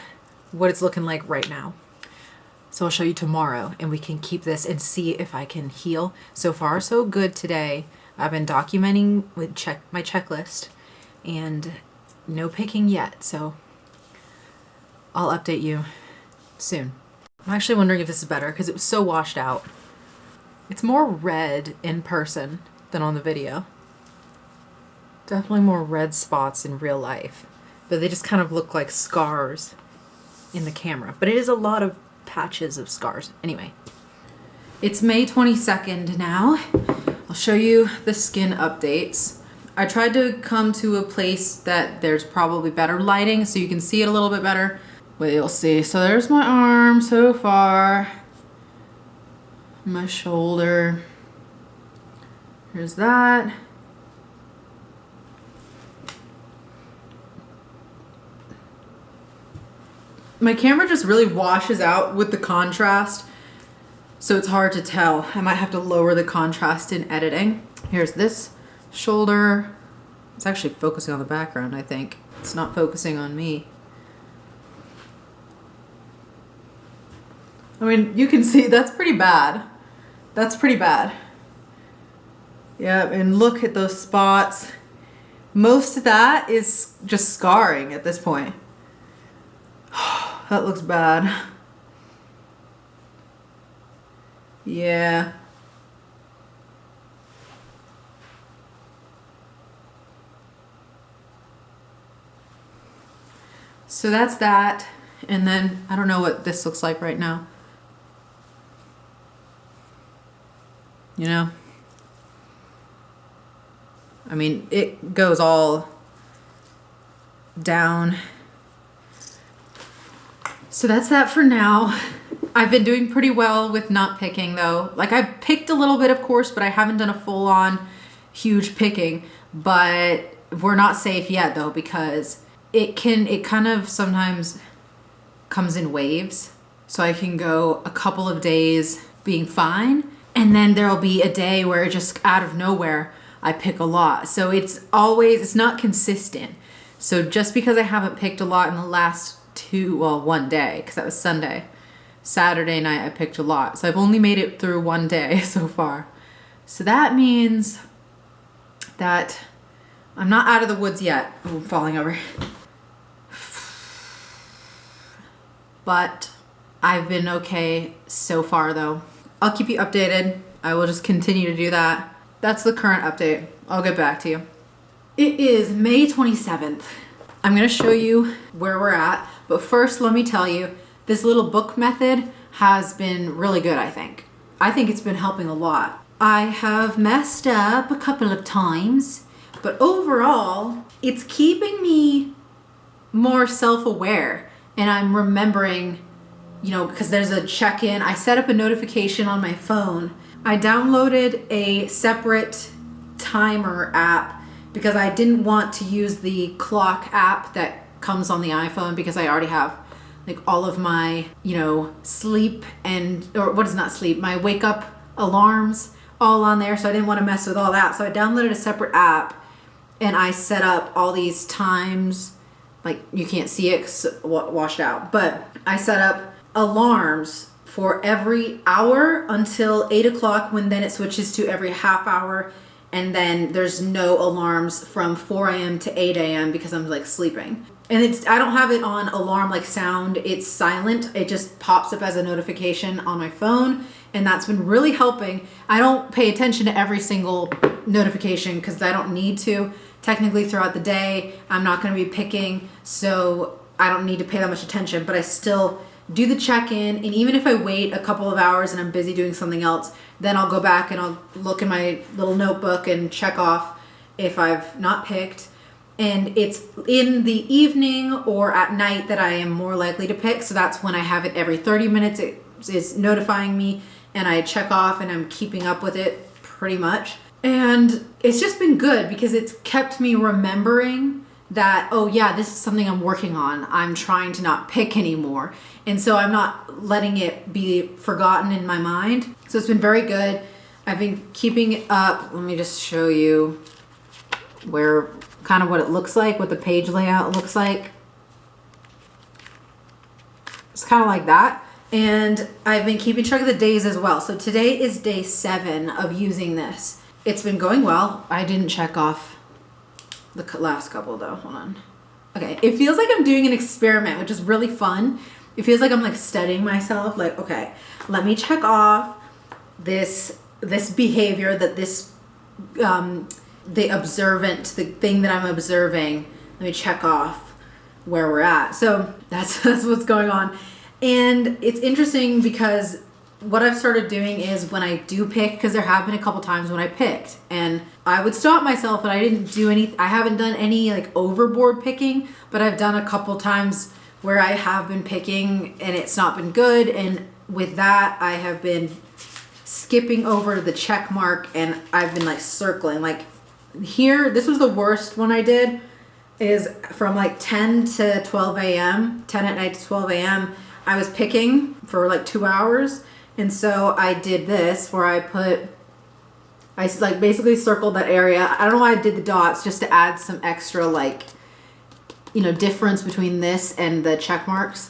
what it's looking like right now. So I'll show you tomorrow and we can keep this and see if I can heal. So far, so good today. I've been documenting with my checklist and no picking yet. So I'll update you soon. I'm actually wondering if this is better because it was so washed out. It's more red in person than on the video. Definitely more red spots in real life, but they just kind of look like scars in the camera. But it is a lot of patches of scars. Anyway, it's May 22nd now. I'll show you the skin updates. I tried to come to a place that there's probably better lighting so you can see it a little bit better. But you'll see. So there's my arm so far. My shoulder. Here's that. My camera just really washes out with the contrast, so it's hard to tell. I might have to lower the contrast in editing. Here's this shoulder. It's actually focusing on the background, I think. It's not focusing on me. I mean, you can see that's pretty bad. That's pretty bad. Yeah, and look at those spots. Most of that is just scarring at this point. that looks bad. Yeah. So that's that. And then I don't know what this looks like right now. You know? I mean, it goes all down. So that's that for now. I've been doing pretty well with not picking though. Like I picked a little bit, of course, but I haven't done a full on huge picking. But we're not safe yet though, because it kind of sometimes comes in waves. So I can go a couple of days being fine, and then there'll be a day where just out of nowhere I pick a lot. So it's not consistent. So just because I haven't picked a lot in the last one day, because that was Sunday. Saturday night I picked a lot. So I've only made it through one day so far. So that means that I'm not out of the woods yet. Oh, I'm falling over. But I've been okay so far though. I'll keep you updated. I will just continue to do that. That's the current update. I'll get back to you. It is May 27th. I'm gonna show you where we're at, but first let me tell you, this little book method has been really good, I think. I think it's been helping a lot. I have messed up a couple of times, but overall, it's keeping me more self-aware, and I'm remembering, you know, because there's a check-in. I set up a notification on my phone. I downloaded a separate timer app because I didn't want to use the clock app that comes on the iPhone, because I already have like all of my, you know, sleep my wake up alarms all on there. So I didn't want to mess with all that. So I downloaded a separate app and I set up all these times. Like you can't see it 'cause washed out, but I set up alarms for every hour until 8 o'clock, when then it switches to every half hour. And then there's no alarms from 4 a.m. to 8 a.m. because I'm like sleeping. And I don't have it on alarm like sound. It's silent. It just pops up as a notification on my phone. And that's been really helping. I don't pay attention to every single notification because I don't need to. Technically throughout the day, I'm not going to be picking, so I don't need to pay that much attention, but I still do the check-in. And even if I wait a couple of hours and I'm busy doing something else, then I'll go back and I'll look in my little notebook and check off if I've not picked. And it's in the evening or at night that I am more likely to pick. So that's when I have it every 30 minutes. It is notifying me and I check off, and I'm keeping up with it pretty much. And it's just been good because it's kept me remembering that, oh yeah, this is something I'm working on. I'm trying to not pick anymore. And so I'm not letting it be forgotten in my mind. So it's been very good. I've been keeping it up. Let me just show you where kind of what it looks like, what the page layout looks like. It's kind of like that. And I've been keeping track of the days as well. So today is day 7 of using this. It's been going well. I didn't check off the last couple though. Hold on. Okay. It feels like I'm doing an experiment, which is really fun. It feels like I'm like studying myself. Like, okay, let me check off this behavior that the thing that I'm observing. Let me check off where we're at. So that's what's going on. And it's interesting because what I've started doing is when I do pick, because there have been a couple times when I picked and I would stop myself, but I haven't done any like overboard picking, but I've done a couple times where I have been picking and it's not been good. And with that, I have been skipping over the check mark and I've been like circling. Like here, this was the worst one I did, is from like 10 to 12 a.m., 10 at night to 12 a.m. I was picking for like 2 hours. And so I did this where I like basically circled that area. I don't know why I did the dots, just to add some extra like, you know, difference between this and the check marks.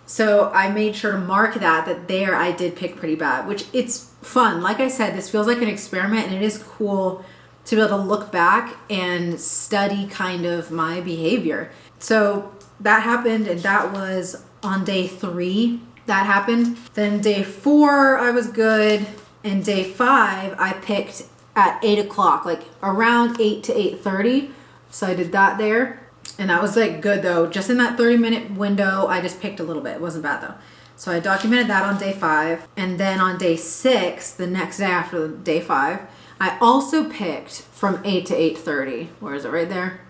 So I made sure to mark that there I did pick pretty bad, which it's fun. Like I said, this feels like an experiment and it is cool to be able to look back and study kind of my behavior. So that happened, and that was on day 3 that happened. Then day 4 I was good, and day 5 I picked at 8 o'clock, like around 8 to 8:30. So I did that there, and that was like good though. Just in that 30-minute window, I just picked a little bit. It wasn't bad though. So I documented that on day 5, and then on day 6, the next day after day 5, I also picked from 8 to 8:30. Where is it? Right there.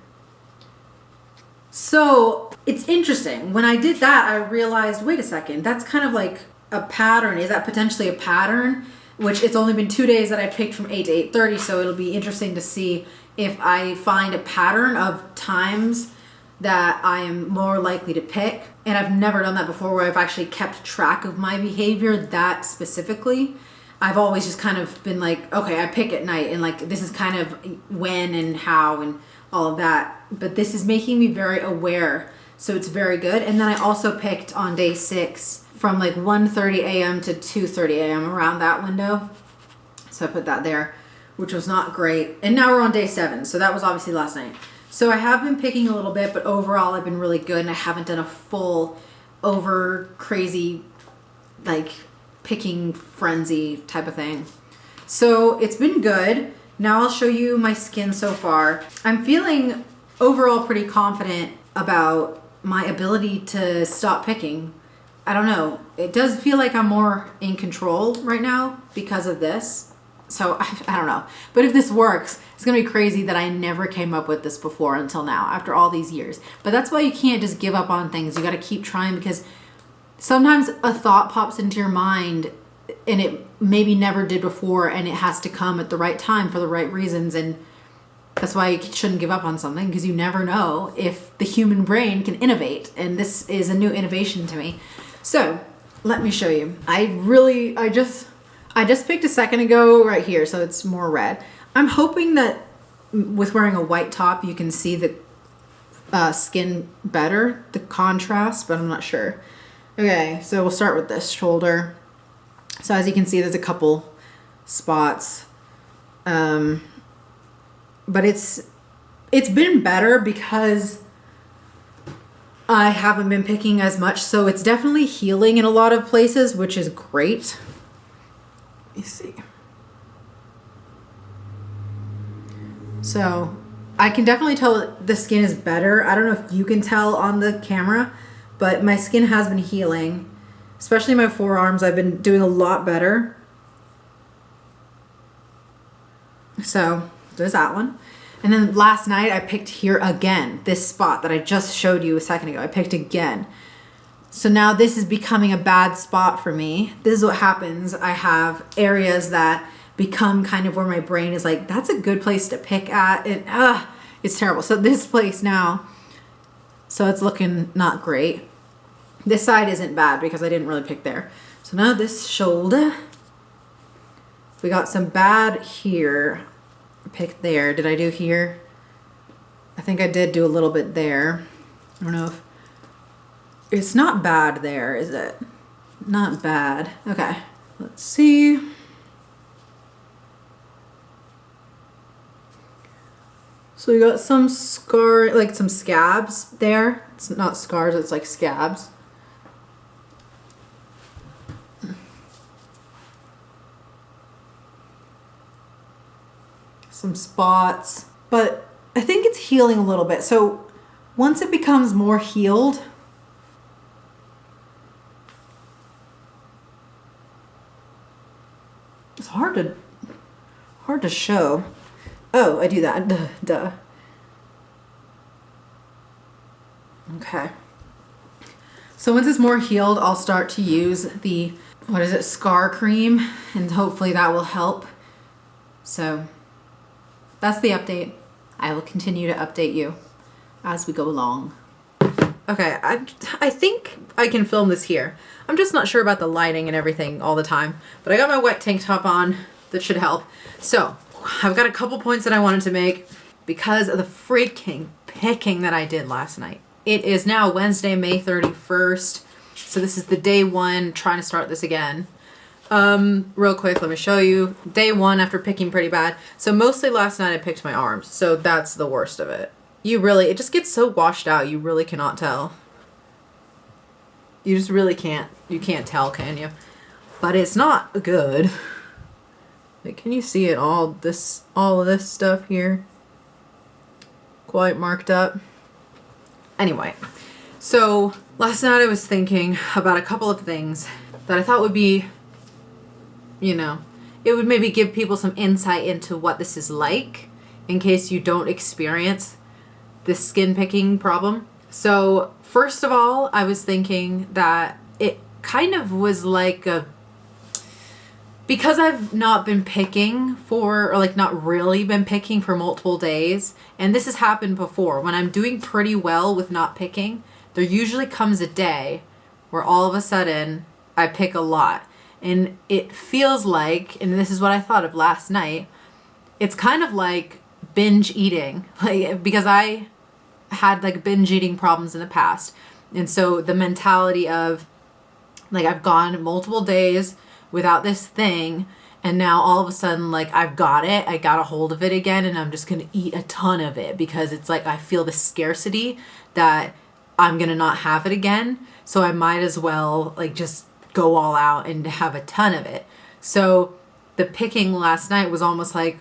So it's interesting. When I did that, I realized, wait a second, that's kind of like a pattern. Is that potentially a pattern? Which it's only been 2 days that I picked from 8 to 8:30, so it'll be interesting to see if I find a pattern of times that I am more likely to pick. And I've never done that before where I've actually kept track of my behavior that specifically. I've always just kind of been like, okay, I pick at night, and like this is kind of when and how and all of that. But this is making me very aware, so it's very good. And then I also picked on day 6 from like 1:30 a.m. to 2:30 a.m. around that window. So I put that there, which was not great. And now we're on day 7, so that was obviously last night. So I have been picking a little bit, but overall I've been really good, and I haven't done a full over crazy like picking frenzy type of thing. So it's been good. Now I'll show you my skin so far. I'm feeling overall pretty confident about my ability to stop picking. I don't know. It does feel like I'm more in control right now because of this. So I don't know. But if this works, it's going to be crazy that I never came up with this before until now, after all these years. But that's why you can't just give up on things. You got to keep trying, because sometimes a thought pops into your mind and it maybe never did before, and it has to come at the right time for the right reasons. And that's why you shouldn't give up on something, because you never know if the human brain can innovate. And this is a new innovation to me. So let me show you. I just picked a second ago right here, so it's more red. I'm hoping that with wearing a white top, you can see the skin better, the contrast, but I'm not sure. Okay, so we'll start with this shoulder. So as you can see, there's a couple spots. But it's been better because I haven't been picking as much. So it's definitely healing in a lot of places, which is great. Let me see. So I can definitely tell the skin is better. I don't know if you can tell on the camera, but my skin has been healing, especially my forearms. I've been doing a lot better. So there's that one. And then last night I picked here again, this spot that I just showed you a second ago. I picked again. So now this is becoming a bad spot for me. This is what happens. I have areas that become kind of where my brain is like, that's a good place to pick at. And it's terrible. So this place now, so it's looking not great. This side isn't bad because I didn't really pick there. So now this shoulder, we got some bad here. Picked there. Did I do here? I think I did do a little bit there. I don't know if it's not bad there, is it? Not bad. Okay, let's see. So we got some scar, like some scabs there. It's not scars, it's like scabs. Some spots, but I think it's healing a little bit. So once it becomes more healed, it's hard to show. Oh, I do that. Duh. Okay. So once it's more healed, I'll start to use the, scar cream, and hopefully that will help. So that's the update. I will continue to update you as we go along. Okay, I think I can film this here. I'm just not sure about the lighting and everything all the time, but I got my wet tank top on. That should help. So I've got a couple points that I wanted to make because of the freaking picking that I did last night. It is now Wednesday, May 31st. So this is the day 1, trying to start this again. Real quick, let me show you. Day 1 after picking pretty bad. So mostly last night I picked my arms. So that's the worst of it. It just gets so washed out, you really cannot tell. You just really can't. You can't tell, can you? But it's not good. Like, can you see it? All of this stuff here, quite marked up. Anyway, so last night I was thinking about a couple of things that I thought would be, it would maybe give people some insight into what this is like in case you don't experience this skin picking problem. So first of all, I was thinking that it kind of was like because I've not been picking not really been picking for multiple days, and this has happened before, when I'm doing pretty well with not picking, there usually comes a day where all of a sudden I pick a lot. And it feels like, and this is what I thought of last night, it's kind of like binge eating, like, because I had like binge eating problems in the past. And so the mentality of like, I've gone multiple days without this thing, and now all of a sudden, like, I've got it, I got a hold of it again, and I'm just gonna eat a ton of it because it's like I feel the scarcity that I'm gonna not have it again, so I might as well like just go all out and have a ton of it. So the picking last night was almost like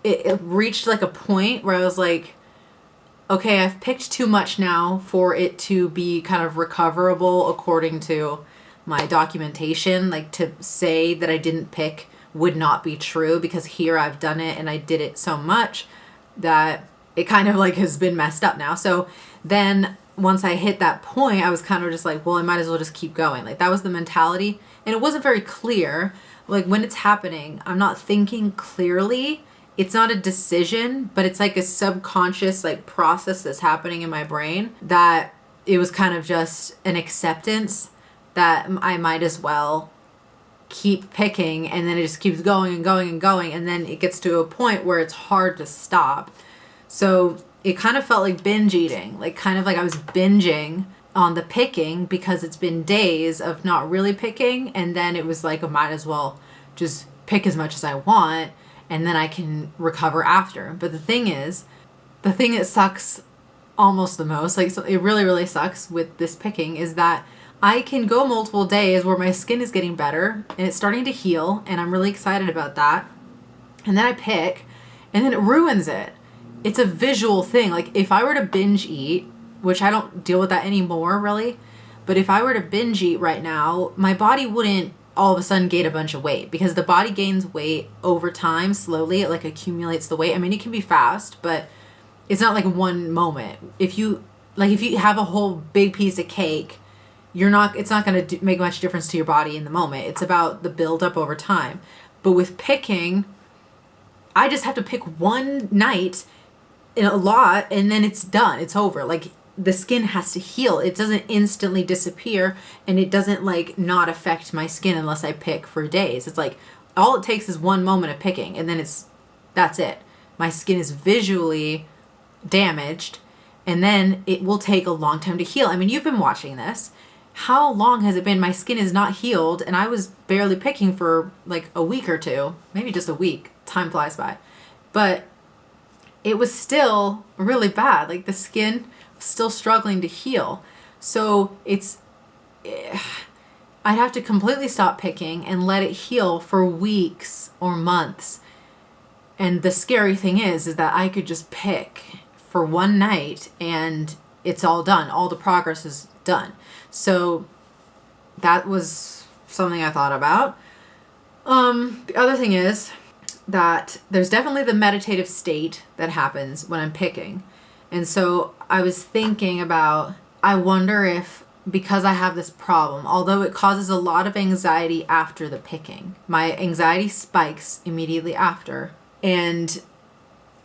it reached like a point where I was like, okay, I've picked too much now for it to be kind of recoverable according to my documentation. Like, to say that I didn't pick would not be true, because here I've done it and I did it so much that it kind of like has been messed up now. So then once I hit that point, I was kind of just like, well, I might as well just keep going. Like, that was the mentality. And it wasn't very clear. Like, when it's happening, I'm not thinking clearly. It's not a decision, but it's like a subconscious like process that's happening in my brain, that it was kind of just an acceptance that I might as well keep picking, and then it just keeps going and going and going, and then it gets to a point where it's hard to stop. So it kind of felt like binge eating, like kind of like I was binging on the picking because it's been days of not really picking, and then it was like I might as well just pick as much as I want, and then I can recover after. But the thing that sucks almost the most, like, so it really, really sucks with this picking, is that I can go multiple days where my skin is getting better and it's starting to heal, and I'm really excited about that. And then I pick, and then it ruins it. It's a visual thing. Like, if I were to binge eat, which I don't deal with that anymore really, but if I were to binge eat right now, my body wouldn't all of a sudden gain a bunch of weight, because the body gains weight over time slowly. It like accumulates the weight. I mean, it can be fast, but it's not like one moment. If you have a whole big piece of cake, it's not going to make much difference to your body in the moment. It's about the build up over time. But with picking, I just have to pick one night in a lot, and then it's done. It's over. Like, the skin has to heal. It doesn't instantly disappear, and it doesn't like not affect my skin unless I pick for days. It's like all it takes is one moment of picking, and then that's it. My skin is visually damaged, and then it will take a long time to heal. I mean, you've been watching this. How long has it been? My skin is not healed, and I was barely picking for like a week or two, maybe just a week. Time flies by. But it was still really bad. Like, the skin was still struggling to heal. So I'd have to completely stop picking and let it heal for weeks or months. And the scary thing is that I could just pick for one night and it's all done. All the progress is done. So that was something I thought about. The other thing is that there's definitely the meditative state that happens when I'm picking. And so I was thinking about, I wonder if, because I have this problem, although it causes a lot of anxiety after the picking, my anxiety spikes immediately after. And,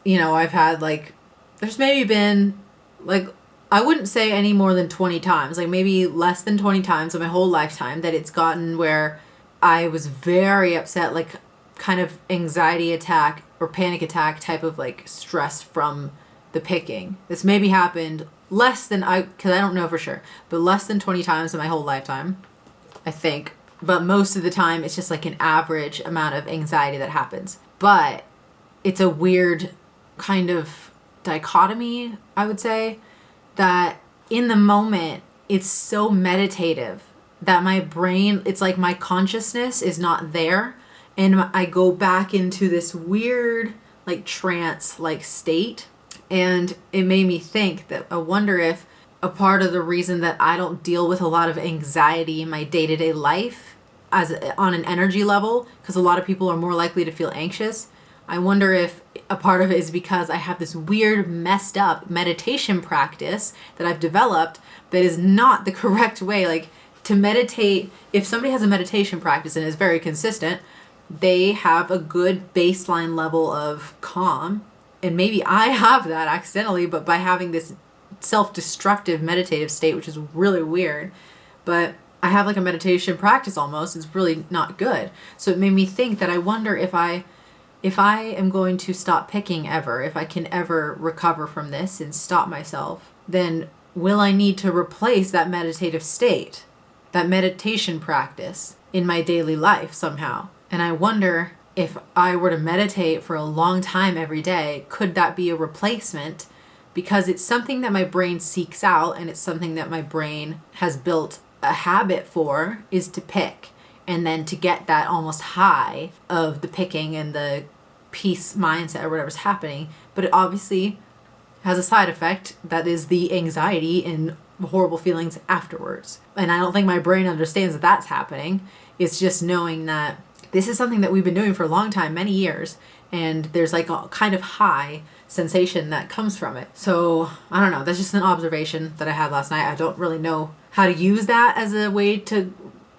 I've had there's maybe been I wouldn't say any more than 20 times, like maybe less than 20 times in my whole lifetime that it's gotten where I was very upset, like kind of anxiety attack or panic attack type of stress from the picking. This maybe happened less than because I don't know for sure, but less than 20 times in my whole lifetime, I think. But most of the time it's just like an average amount of anxiety that happens. But it's a weird kind of dichotomy, I would say, that in the moment it's so meditative that my brain, it's like my consciousness is not there, and I go back into this weird like trance like state. And it made me think that I wonder if a part of the reason that I don't deal with a lot of anxiety in my day-to-day life as on an energy level, because a lot of people are more likely to feel anxious, I wonder if a part of it is because I have this weird messed up meditation practice that I've developed that is not the correct way. Like, to meditate, if somebody has a meditation practice and is very consistent, they have a good baseline level of calm. And maybe I have that accidentally, but by having this self-destructive meditative state, which is really weird, but I have like a meditation practice almost, it's really not good. So it made me think that I wonder if I am going to stop picking ever, if I can ever recover from this and stop myself, then will I need to replace that meditative state, that meditation practice in my daily life somehow? And I wonder if I were to meditate for a long time every day, could that be a replacement? Because it's something that my brain seeks out, and it's something that my brain has built a habit for, is to pick. And then to get that almost high of the picking and the peace mindset or whatever's happening. But it obviously has a side effect that is the anxiety and horrible feelings afterwards. And I don't think my brain understands that that's happening. It's just knowing that this is something that we've been doing for a long time, many years, and there's like a kind of high sensation that comes from it. So I don't know, that's just an observation that I had last night. I don't really know how to use that as a way to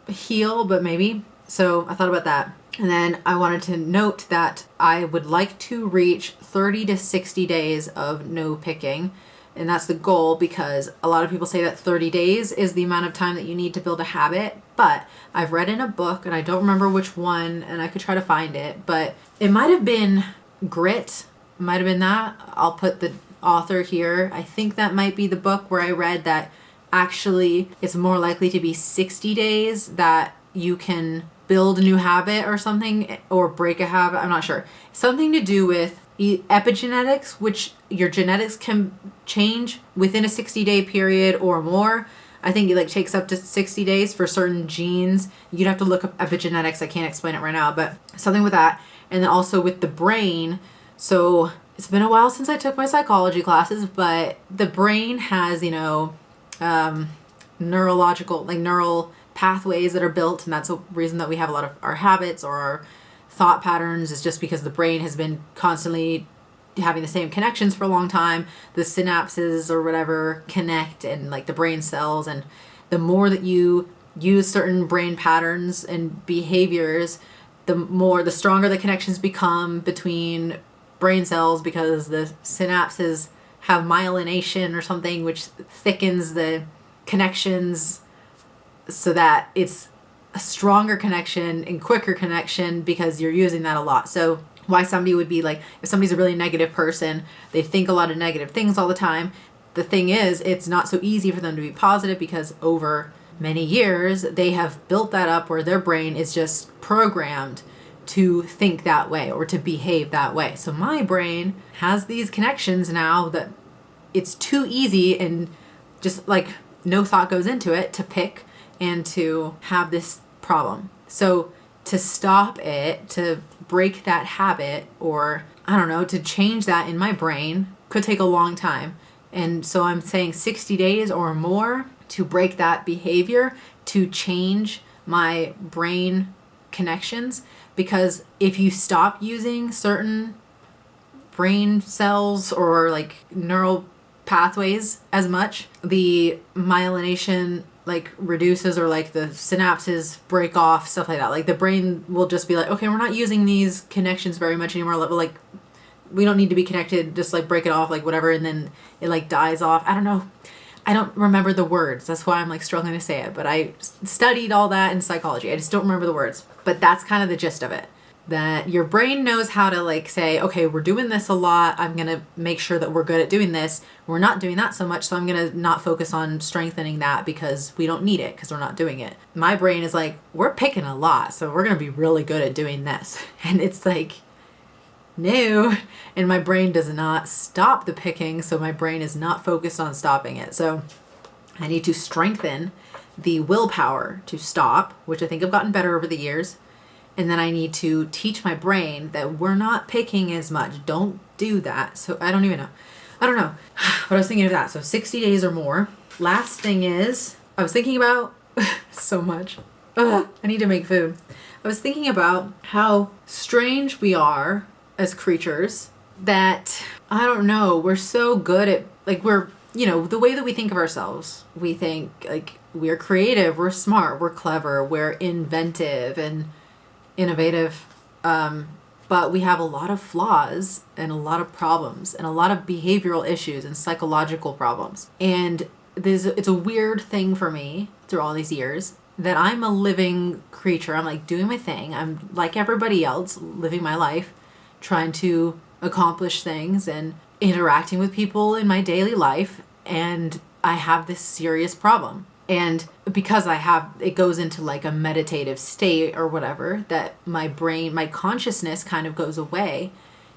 heal, but maybe. So I thought about that. And then I wanted to note that I would like to reach 30 to 60 days of no picking. And that's the goal, because a lot of people say that 30 days is the amount of time that you need to build a habit. But I've read in a book, and I don't remember which one, and I could try to find it, but it might have been Grit. It might have been that. I'll put the author here. I think that might be the book where I read that actually it's more likely to be 60 days that you can build a new habit or something, or break a habit. I'm not sure. Something to do with epigenetics, which your genetics can change within a 60-day period or more. I think it like takes up to 60 days for certain genes. You'd have to look up epigenetics. I can't explain it right now, but something with that. And then also with the brain. So it's been a while since I took my psychology classes, but the brain has, neurological, like neural pathways that are built. And that's a reason that we have a lot of our habits or our thought patterns, is just because the brain has been constantly having the same connections for a long time. The synapses or whatever connect, and like the brain cells, and the more that you use certain brain patterns and behaviors, the stronger the connections become between brain cells, because the synapses have myelination or something, which thickens the connections so that it's a stronger connection and quicker connection, because you're using that a lot. So why somebody would be like, if somebody's a really negative person, they think a lot of negative things all the time. The thing is, it's not so easy for them to be positive, because over many years they have built that up where their brain is just programmed to think that way or to behave that way. So my brain has these connections now that it's too easy, and just like no thought goes into it, to pick and to have this problem. So to stop it, to break that habit, or I don't know, to change that in my brain could take a long time. And so I'm saying 60 days or more to break that behavior, to change my brain connections. Because if you stop using certain brain cells or like neural pathways as much, the myelination like reduces, or like the synapses break off, stuff like that. Like the brain will just be like, okay, we're not using these connections very much anymore. Like we don't need to be connected, just like break it off, like whatever. And then it like dies off. I don't know. I don't remember the words. That's why I'm like struggling to say it, but I studied all that in psychology. I just don't remember the words, but that's kind of the gist of it. That your brain knows how to like say, okay, we're doing this a lot. I'm going to make sure that we're good at doing this. We're not doing that so much. So I'm going to not focus on strengthening that, because we don't need it, because we're not doing it. My brain is like, we're picking a lot, so we're going to be really good at doing this. And it's like, no. And my brain does not stop the picking. So my brain is not focused on stopping it. So I need to strengthen the willpower to stop, which I think I've gotten better over the years. And then I need to teach my brain that we're not picking as much. Don't do that. So I don't even know. I don't know. But I was thinking of that. So 60 days or more. Last thing is, I was thinking about so much. Ugh, I need to make food. I was thinking about how strange we are as creatures that, I don't know, we're so good at, like, we're, you know, the way that we think of ourselves. We think, like, we're creative, we're smart, we're clever, we're inventive and innovative, but we have a lot of flaws and a lot of problems and a lot of behavioral issues and psychological problems. And it's a weird thing for me through all these years that I'm a living creature. I'm like doing my thing. I'm like everybody else, living my life, trying to accomplish things and interacting with people in my daily life. And I have this serious problem. And because it goes into like a meditative state or whatever, that my brain, my consciousness kind of goes away.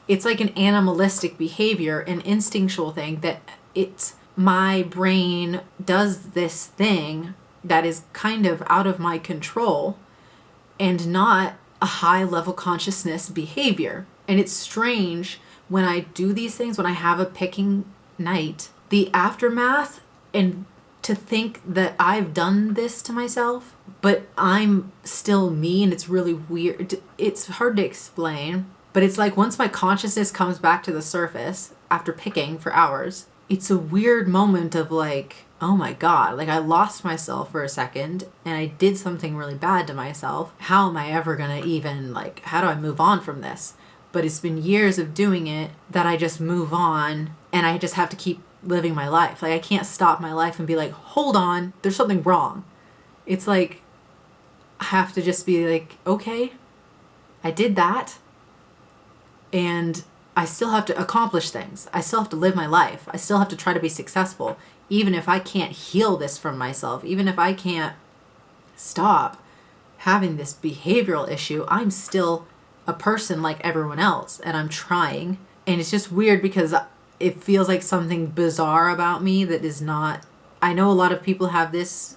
It's like an animalistic behavior, an instinctual thing that my brain does this thing that is kind of out of my control and not a high level consciousness behavior. And it's strange when I do these things, when I have a picking night, the aftermath, and to think that I've done this to myself, but I'm still me, and it's really weird. It's hard to explain, but it's like once my consciousness comes back to the surface after picking for hours, it's a weird moment of like, oh my God, like I lost myself for a second and I did something really bad to myself. How am I ever gonna even, like, how do I move on from this? But it's been years of doing it that I just move on, and I just have to keep living my life. Like I can't stop my life and be like, hold on, there's something wrong. It's like I have to just be like, okay, I did that, and I still have to accomplish things. I still have to live my life. I still have to try to be successful, even if I can't heal this from myself, even if I can't stop having this behavioral issue. I'm still a person like everyone else, and I'm trying. And it's just weird because it feels like something bizarre about me that is not. I know a lot of people have this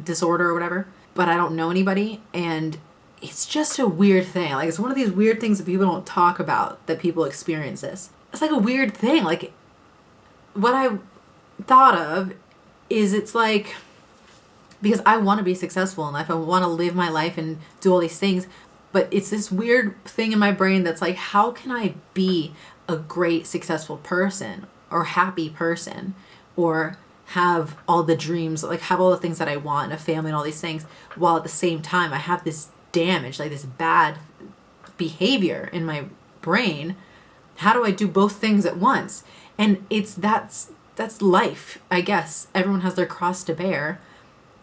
disorder or whatever, but I don't know anybody, and it's just a weird thing. Like, it's one of these weird things that people don't talk about, that people experience this. It's like a weird thing. Like, what I thought of is, it's like, because I want to be successful in life, I want to live my life and do all these things, but it's this weird thing in my brain that's like, how can I be a great successful person or happy person or have all the dreams, like have all the things that I want, a family and all these things, while at the same time I have this damage, like this bad behavior in my brain? How do I do both things at once? And that's life, I guess. Everyone has their cross to bear.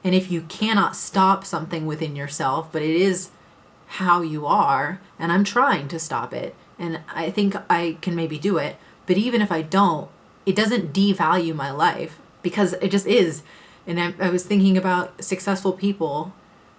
And if you cannot stop something within yourself, but it is how you are, and I'm trying to stop it, and I think I can maybe do it, but even if I don't, it doesn't devalue my life, because it just is. And I was thinking about successful people,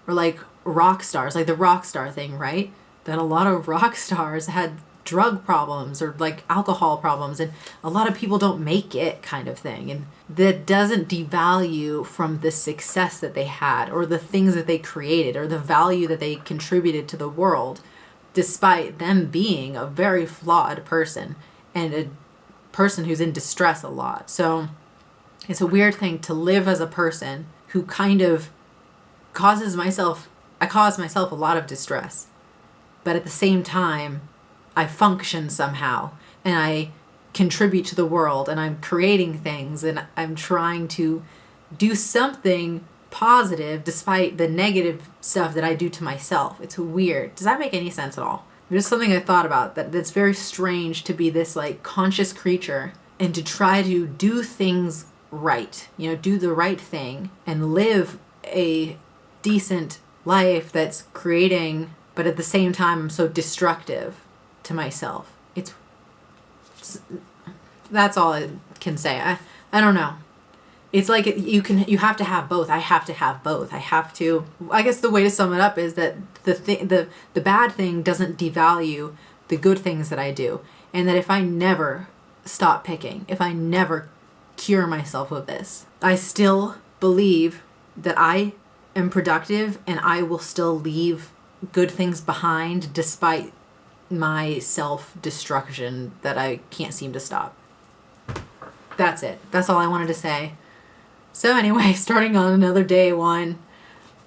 or like rock stars, like the rock star thing, right? That a lot of rock stars had drug problems or like alcohol problems, and a lot of people don't make it, kind of thing. And that doesn't devalue from the success that they had, or the things that they created, or the value that they contributed to the world, despite them being a very flawed person and a person who's in distress a lot. So it's a weird thing to live as a person who kind of cause myself a lot of distress, but at the same time I function somehow, and I contribute to the world, and I'm creating things, and I'm trying to do something positive despite the negative stuff that I do to myself. It's weird. Does that make any sense at all? Just something I thought about, that's very strange, to be this like conscious creature and to try to do things right, do the right thing and live a decent life that's creating, but at the same time I'm so destructive to myself. That's all I can say. I don't know. It's like you have to have both. I have to have both. I guess the way to sum it up is that the bad thing doesn't devalue the good things that I do. And that if I never stop picking, if I never cure myself of this, I still believe that I am productive and I will still leave good things behind despite my self-destruction that I can't seem to stop. That's it. That's all I wanted to say. So anyway, starting on another day one,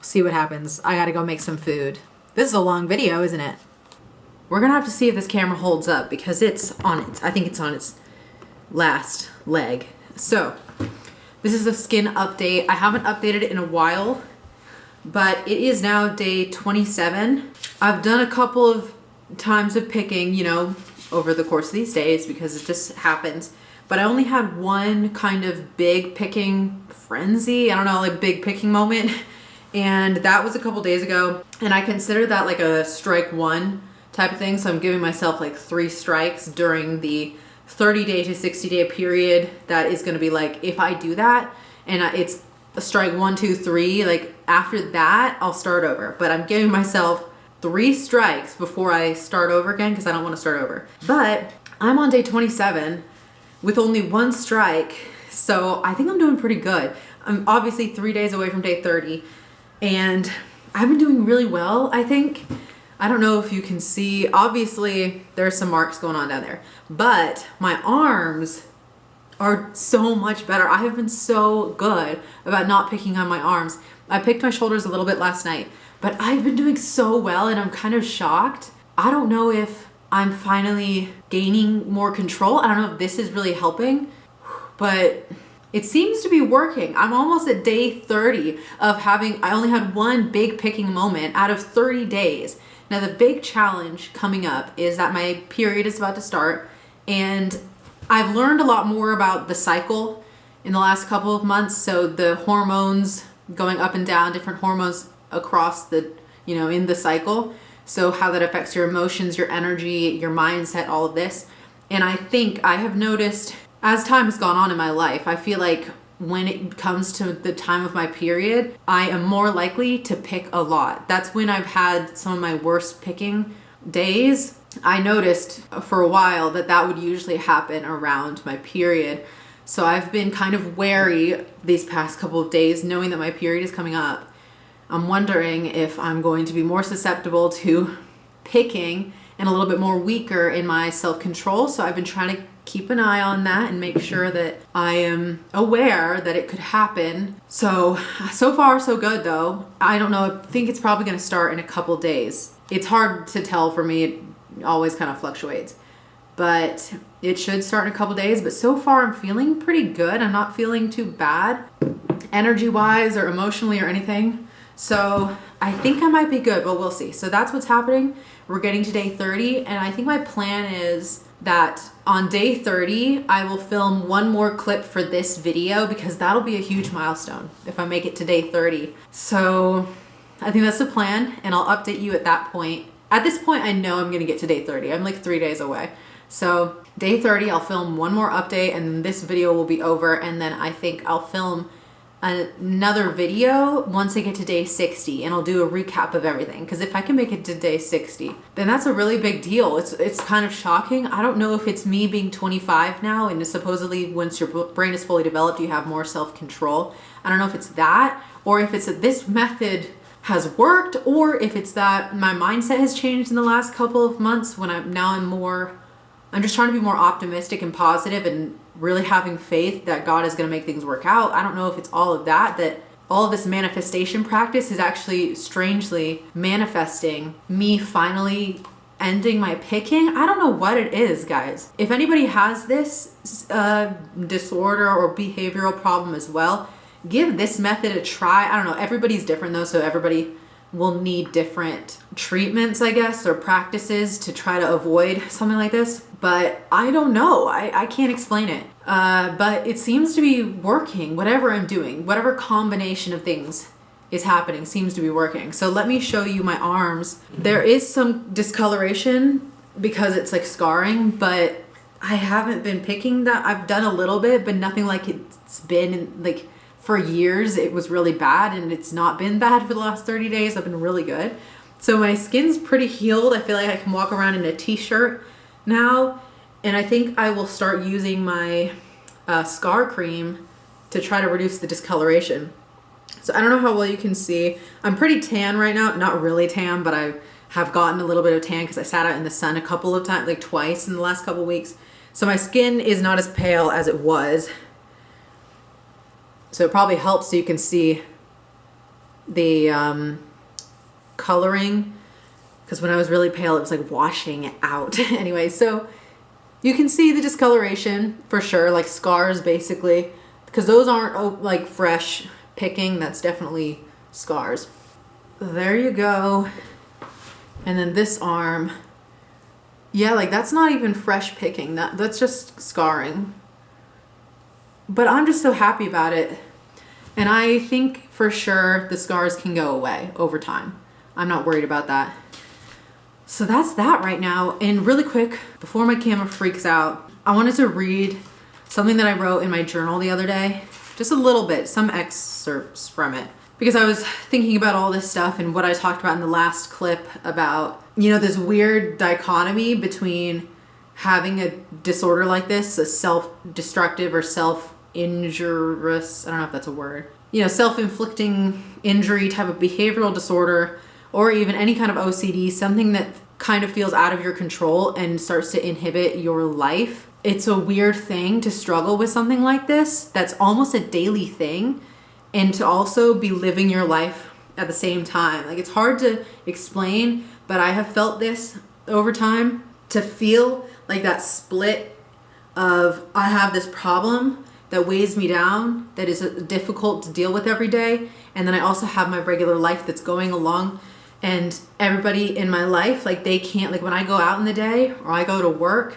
see what happens. I gotta go make some food. This is a long video, isn't it? We're gonna have to see if this camera holds up because I think it's on its last leg. So this is a skin update. I haven't updated it in a while, but it is now day 27. I've done a couple of times of picking, you know, over the course of these days because it just happens. But I only had one kind of big picking frenzy, I don't know, like big picking moment. And that was a couple days ago. And I consider that like a strike one type of thing. So I'm giving myself like 3 strikes during the 30-day to 60-day period. That is going to be like, if I do that and it's a strike 1, 2, 3, like after that, I'll start over. But I'm giving myself 3 strikes before I start over again because I don't want to start over. But I'm on day 27 with only 1 strike. So I think I'm doing pretty good. I'm obviously 3 days away from day 30 and I've been doing really well, I think. I don't know if you can see, obviously there's some marks going on down there, but my arms are so much better. I have been so good about not picking on my arms. I picked my shoulders a little bit last night, but I've been doing so well and I'm kind of shocked. I don't know if I'm finally gaining more control. I don't know if this is really helping, but it seems to be working. I'm almost at day 30 of I only had 1 big picking moment out of 30 days. Now the big challenge coming up is that my period is about to start and I've learned a lot more about the cycle in the last couple of months. So the hormones going up and down, different hormones across the, you know, in the cycle. So how that affects your emotions, your energy, your mindset, all of this. And I think I have noticed as time has gone on in my life, I feel like when it comes to the time of my period, I am more likely to pick a lot. That's when I've had some of my worst picking days. I noticed for a while that would usually happen around my period. So I've been kind of wary these past couple of days, knowing that my period is coming up. I'm wondering if I'm going to be more susceptible to picking and a little bit more weaker in my self-control. So I've been trying to keep an eye on that and make sure that I am aware that it could happen. So far so good though. I don't know, I think it's probably going to start in a couple days. It's hard to tell for me, it always kind of fluctuates. But it should start in a couple days, but so far I'm feeling pretty good. I'm not feeling too bad energy-wise or emotionally or anything. So I think I might be good, but we'll see. So that's what's happening. We're getting to day 30, and I think my plan is that on day 30, I will film 1 more clip for this video because that'll be a huge milestone if I make it to day 30. So I think that's the plan, and I'll update you at that point. At this point, I know I'm gonna get to day 30. I'm like 3 days away. So day 30, I'll film 1 more update and this video will be over. And then I think I'll film another video once I get to day 60 and I'll do a recap of everything. Because if I can make it to day 60, then that's a really big deal. It's kind of shocking. I don't know if it's me being 25 now and supposedly once your brain is fully developed, you have more self-control. I don't know if it's that or if it's that this method has worked or if it's that my mindset has changed in the last couple of months when I'm just trying to be more optimistic and positive and really having faith that God is going to make things work out. I don't know if it's all of that all of this manifestation practice is actually strangely manifesting me finally ending my picking. I don't know what it is, guys. If anybody has this disorder or behavioral problem as well, give this method a try. I don't know. Everybody's different though, so everybody will need different treatments, I guess, or practices to try to avoid something like this. But I don't know. I can't explain it. But it seems to be working. Whatever I'm doing, whatever combination of things is happening seems to be working. So let me show you my arms. There is some discoloration because it's like scarring, but I haven't been picking that. I've done a little bit, but nothing like it's been like for years. It was really bad and it's not been bad for the last 30 days. I've been really good. So my skin's pretty healed. I feel like I can walk around in a t-shirt now. And I think I will start using my scar cream to try to reduce the discoloration. So I don't know how well you can see. I'm pretty tan right now. Not really tan, but I have gotten a little bit of tan because I sat out in the sun a couple of times, like twice in the last couple of weeks. So my skin is not as pale as it was. So it probably helps so you can see the coloring. Because when I was really pale, it was like washing out. Anyway, so you can see the discoloration for sure, like scars basically. Because those aren't like fresh picking, that's definitely scars. There you go. And then this arm, yeah, like that's not even fresh picking, that's just scarring. But I'm just so happy about it. And I think for sure the scars can go away over time. I'm not worried about that. So that's that right now. And really quick, before my camera freaks out, I wanted to read something that I wrote in my journal the other day. Just a little bit, some excerpts from it. Because I was thinking about all this stuff and what I talked about in the last clip about, you know, this weird dichotomy between having a disorder like this, a self-destructive or self-injurious, I don't know if that's a word, you know, self-inflicting injury type of behavioral disorder, or even any kind of OCD, something that kind of feels out of your control and starts to inhibit your life. It's a weird thing to struggle with something like this that's almost a daily thing, and to also be living your life at the same time. Like, it's hard to explain, but I have felt this over time, to feel like that split of I have this problem that weighs me down, that is difficult to deal with every day, and then I also have my regular life that's going along. And everybody in my life, like they can't, like when I go out in the day or I go to work,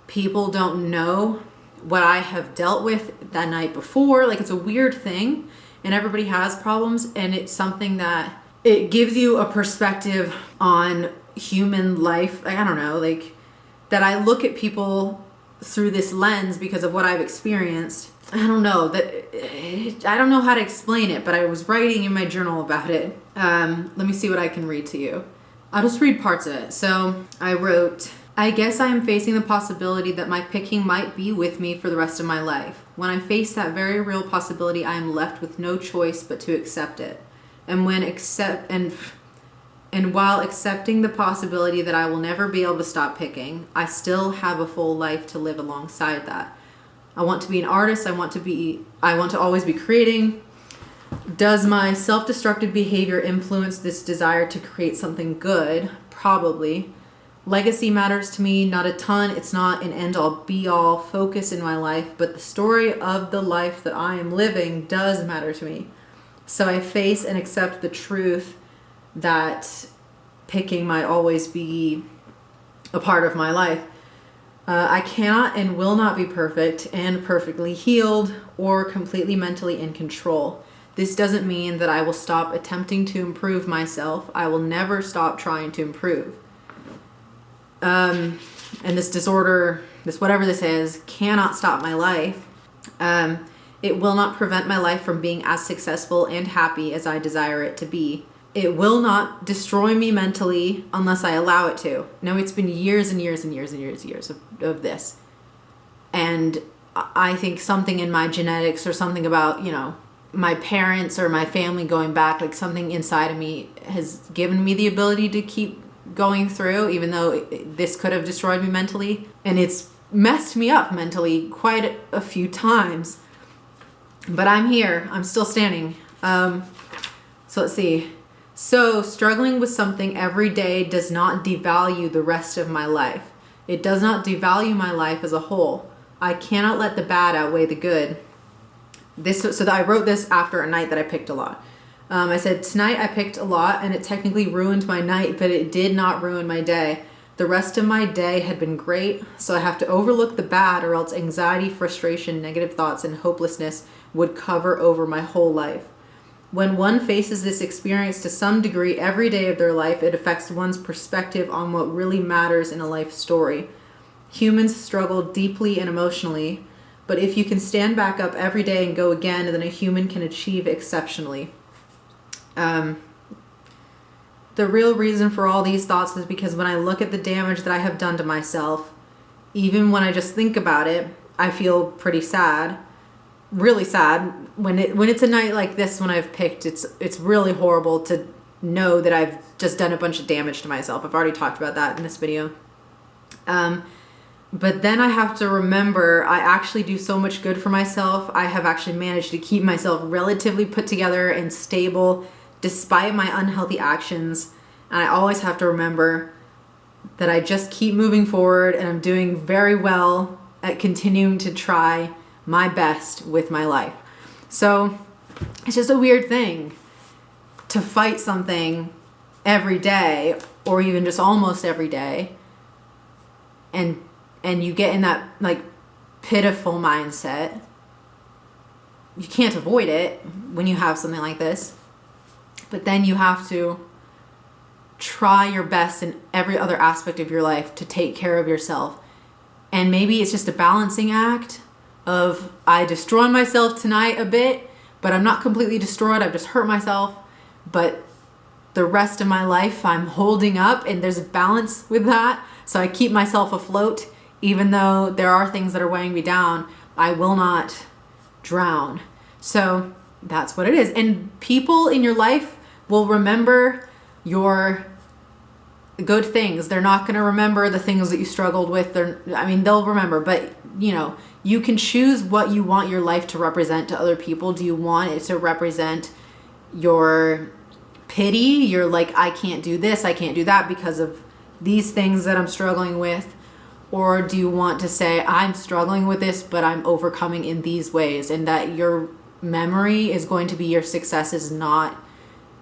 people don't know what I have dealt with that night before. Like, it's a weird thing, and everybody has problems, and it's something that it gives you a perspective on human life. Like, I don't know, like that I look at people through this lens because of what I've experienced. I don't know I don't know how to explain it, but I was writing in my journal about it. Let me see what I can read to you. I'll just read parts of it. So I wrote, I guess I am facing the possibility that my picking might be with me for the rest of my life. When I face that very real possibility, I am left with no choice but to accept it. And while accepting the possibility that I will never be able to stop picking, I still have a full life to live alongside that. I want to be an artist. I want to always be creating. Does my self-destructive behavior influence this desire to create something good? Probably. Legacy matters to me, not a ton. It's not an end-all, be-all focus in my life, but the story of the life that I am living does matter to me. So I face and accept the truth that picking might always be a part of my life. I cannot and will not be perfect and perfectly healed or completely mentally in control. This doesn't mean that I will stop attempting to improve myself. I will never stop trying to improve. And this disorder, this whatever this is, cannot stop my life. It will not prevent my life from being as successful and happy as I desire it to be. It will not destroy me mentally unless I allow it to. No, it's been years and years and years and years of this. And I think something in my genetics or something about, you know, my parents or my family going back, like something inside of me has given me the ability to keep going through, even though this could have destroyed me mentally. And it's messed me up mentally quite a few times. But I'm here. I'm still standing. So let's see. So struggling with something every day does not devalue the rest of my life. It does not devalue my life as a whole. I cannot let the bad outweigh the good. So I wrote this after a night that I picked a lot. I said, tonight I picked a lot and it technically ruined my night, but it did not ruin my day. The rest of my day had been great, so I have to overlook the bad or else anxiety, frustration, negative thoughts, and hopelessness would cover over my whole life. When one faces this experience to some degree every day of their life, it affects one's perspective on what really matters in a life story. Humans struggle deeply and emotionally, but if you can stand back up every day and go again, then a human can achieve exceptionally. The real reason for all these thoughts is because when I look at the damage that I have done to myself, even when I just think about it, I feel pretty sad. really sad when it's a night like this when I've picked. It's really horrible to know that I've just done a bunch of damage to myself. I've already talked about that in this video. But then I have to remember I actually do so much good for myself. I have actually managed to keep myself relatively put together and stable despite my unhealthy actions. And I always have to remember that I just keep moving forward, and I'm doing very well at continuing to try my best with my life. So it's just a weird thing to fight something every day, or even just almost every day, and you get in that like pitiful mindset. You can't avoid it when you have something like this, but then you have to try your best in every other aspect of your life to take care of yourself. And maybe it's just a balancing act of, I destroy myself tonight a bit, but I'm not completely destroyed. I've just hurt myself, but the rest of my life I'm holding up, and there's a balance with that. So I keep myself afloat. Even though there are things that are weighing me down, I will not drown. So that's what it is. And people in your life will remember your good things. They're not going to remember the things that you struggled with. They'll remember, but you can choose what you want your life to represent to other people. Do you want it to represent your pity? You're like, I can't do this, I can't do that because of these things that I'm struggling with. Or do you want to say, I'm struggling with this, but I'm overcoming in these ways, and that your memory is going to be your successes, not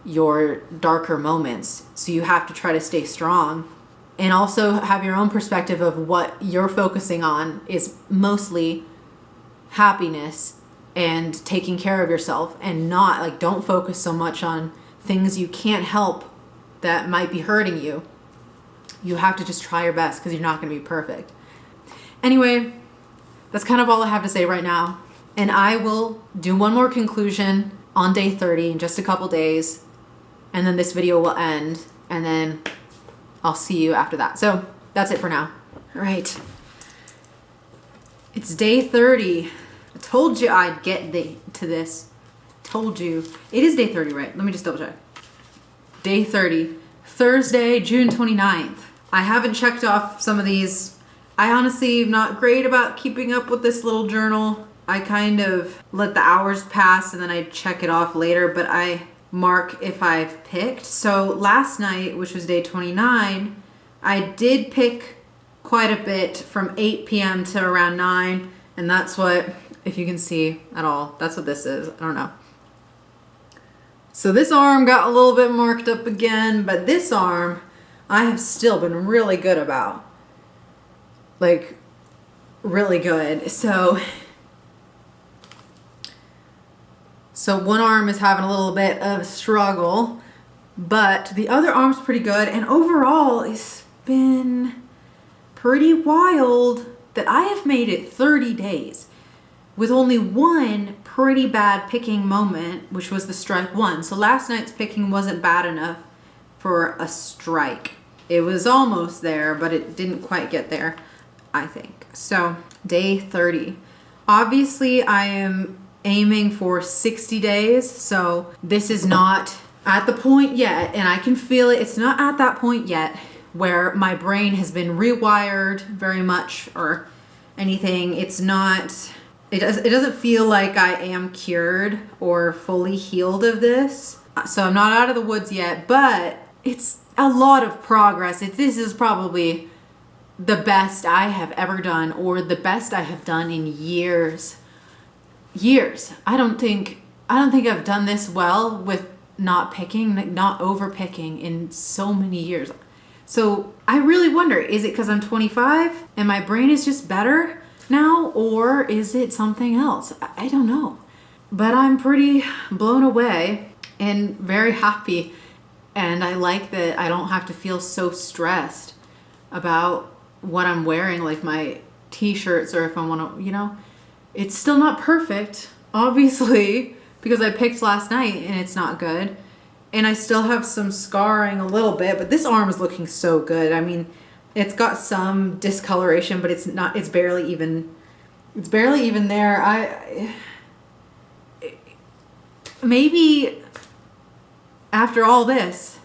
your darker moments. So you have to try to stay strong and also have your own perspective of what you're focusing on is mostly happiness and taking care of yourself, and not like, don't focus so much on things you can't help that might be hurting you. You have to just try your best because you're not going to be perfect. Anyway, that's kind of all I have to say right now. And I will do one more conclusion on day 30 in just a couple days. And then this video will end. And then I'll see you after that. So that's it for now. All right. It's day 30. I told you I'd get to this. Told you. It is day 30, right? Let me just double check. Day 30. Thursday, June 29th. I haven't checked off some of these. I honestly am not great about keeping up with this little journal. I kind of let the hours pass and then I check it off later, but I mark if I've picked. So last night, which was day 29, I did pick quite a bit from 8 p.m. to around 9. And that's what, if you can see at all, that's what this is. I don't know. So this arm got a little bit marked up again, but this arm I have still been really good about. Like, really good. So one arm is having a little bit of a struggle, but the other arm's pretty good. And overall, it's been pretty wild that I have made it 30 days with only one pretty bad picking moment, which was the strike 1. So last night's picking wasn't bad enough for a strike. It was almost there, but it didn't quite get there, I think. So day 30. Obviously, I am aiming for 60 days. So this is not at the point yet, and I can feel it. It's not at that point yet where my brain has been rewired very much or anything. It's not... It doesn't feel like I am cured or fully healed of this. So I'm not out of the woods yet, but it's a lot of progress. This is probably the best I have ever done, or the best I have done in years. I don't think I've done this well with not picking, not over picking in so many years. So I really wonder, is it because I'm 25 and my brain is just better now, or is it something else? I don't know, but I'm pretty blown away and very happy, and I like that I don't have to feel so stressed about what I'm wearing, like my t-shirts, or if I want to, it's still not perfect, obviously, because I picked last night and it's not good, and I still have some scarring a little bit, but this arm is looking so good. I mean, it's got some discoloration, but it's barely even there. maybe after all this,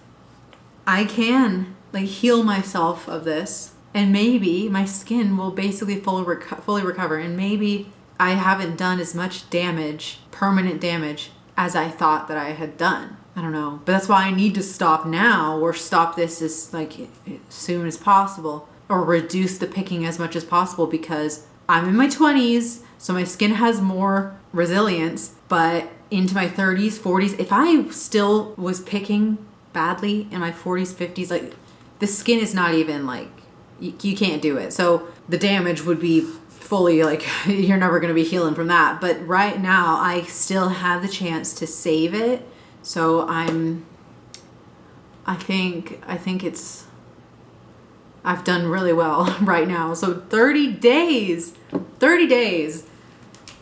I can like heal myself of this, and maybe my skin will basically fully recover, and maybe I haven't done as much damage, permanent damage, as I thought that I had done. I don't know, but that's why I need to stop now, or stop this as soon as possible, or reduce the picking as much as possible, because I'm in my 20s, so my skin has more resilience, but into my 30s, 40s, if I still was picking badly in my 40s, 50s, like the skin is not even like, you can't do it. So the damage would be fully like, you're never going to be healing from that. But right now I still have the chance to save it. So I think I've done really well right now. So 30 days.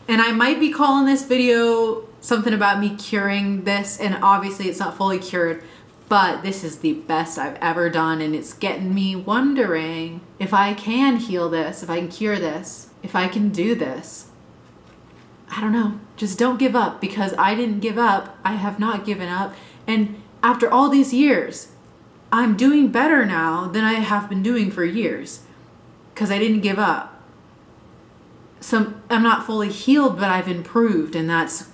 And I might be calling this video something about me curing this, and obviously it's not fully cured, but this is the best I've ever done, and it's getting me wondering if I can heal this, if I can cure this, if I can do this. I don't know. Just don't give up, because I didn't give up. I have not given up. And after all these years, I'm doing better now than I have been doing for years, because I didn't give up. So I'm not fully healed, but I've improved, and that's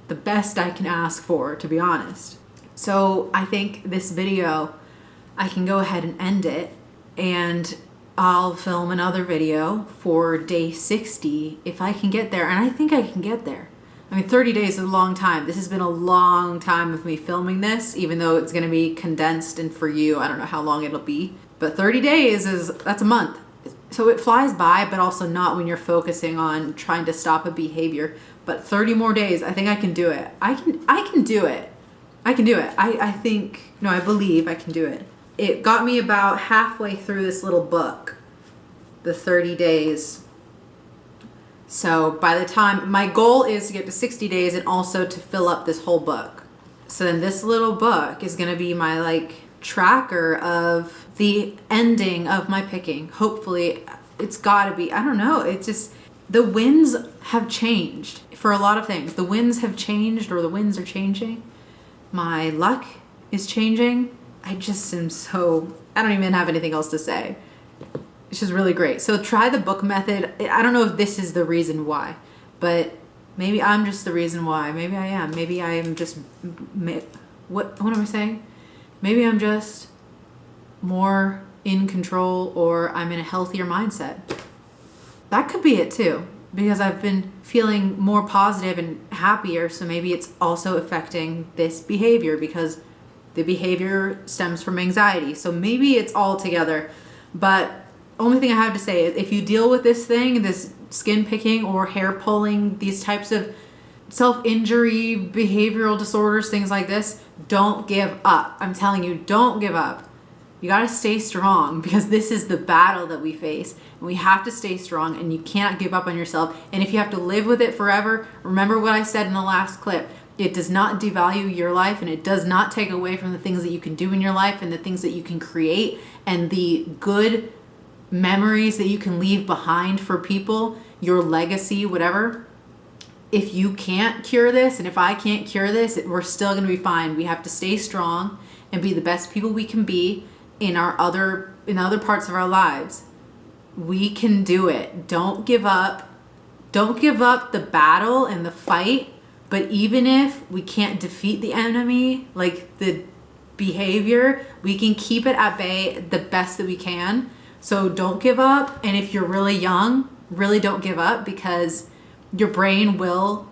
the best I can ask for, to be honest. So I think this video, I can go ahead and end it, and I'll film another video for day 60 if I can get there, and I think I can get there. I mean, 30 days is a long time. This has been a long time of me filming this, even though it's going to be condensed, and for you, I don't know how long it'll be. But 30 days that's a month. So it flies by, but also not when you're focusing on trying to stop a behavior. But 30 more days, I think I can do it. I can do it. I can do it. I believe I can do it. It got me about halfway through this little book, the 30 days. So by the time, my goal is to get to 60 days and also to fill up this whole book. So then this little book is going to be my tracker of the ending of my picking. Hopefully it's got to be, I don't know. It's just, the winds have changed for a lot of things. The winds have changed, or the winds are changing. My luck is changing. I just am I don't even have anything else to say. It's just really great. So try the book method. I don't know if this is the reason why, but maybe I'm just the reason why. Maybe I am. Maybe I am just, what am I saying? Maybe I'm just more in control, or I'm in a healthier mindset. That could be it too, because I've been feeling more positive and happier. So maybe it's also affecting this behavior, because the behavior stems from anxiety. So maybe it's all together. But only thing I have to say is, if you deal with this thing, this skin picking or hair pulling, these types of self-injury, behavioral disorders, things like this, don't give up. I'm telling you, don't give up. You got to stay strong, because this is the battle that we face, and we have to stay strong, and you can't give up on yourself. And if you have to live with it forever, remember what I said in the last clip. It does not devalue your life, and it does not take away from the things that you can do in your life, and the things that you can create, and the good memories that you can leave behind for people, your legacy, whatever. If you can't cure this, and if I can't cure this, we're still going to be fine. We have to stay strong and be the best people we can be in other parts of our lives. We can do it. Don't give up. Don't give up the battle and the fight. But even if we can't defeat the enemy, like the behavior, we can keep it at bay the best that we can. So don't give up. And if you're really young, really don't give up, because your brain will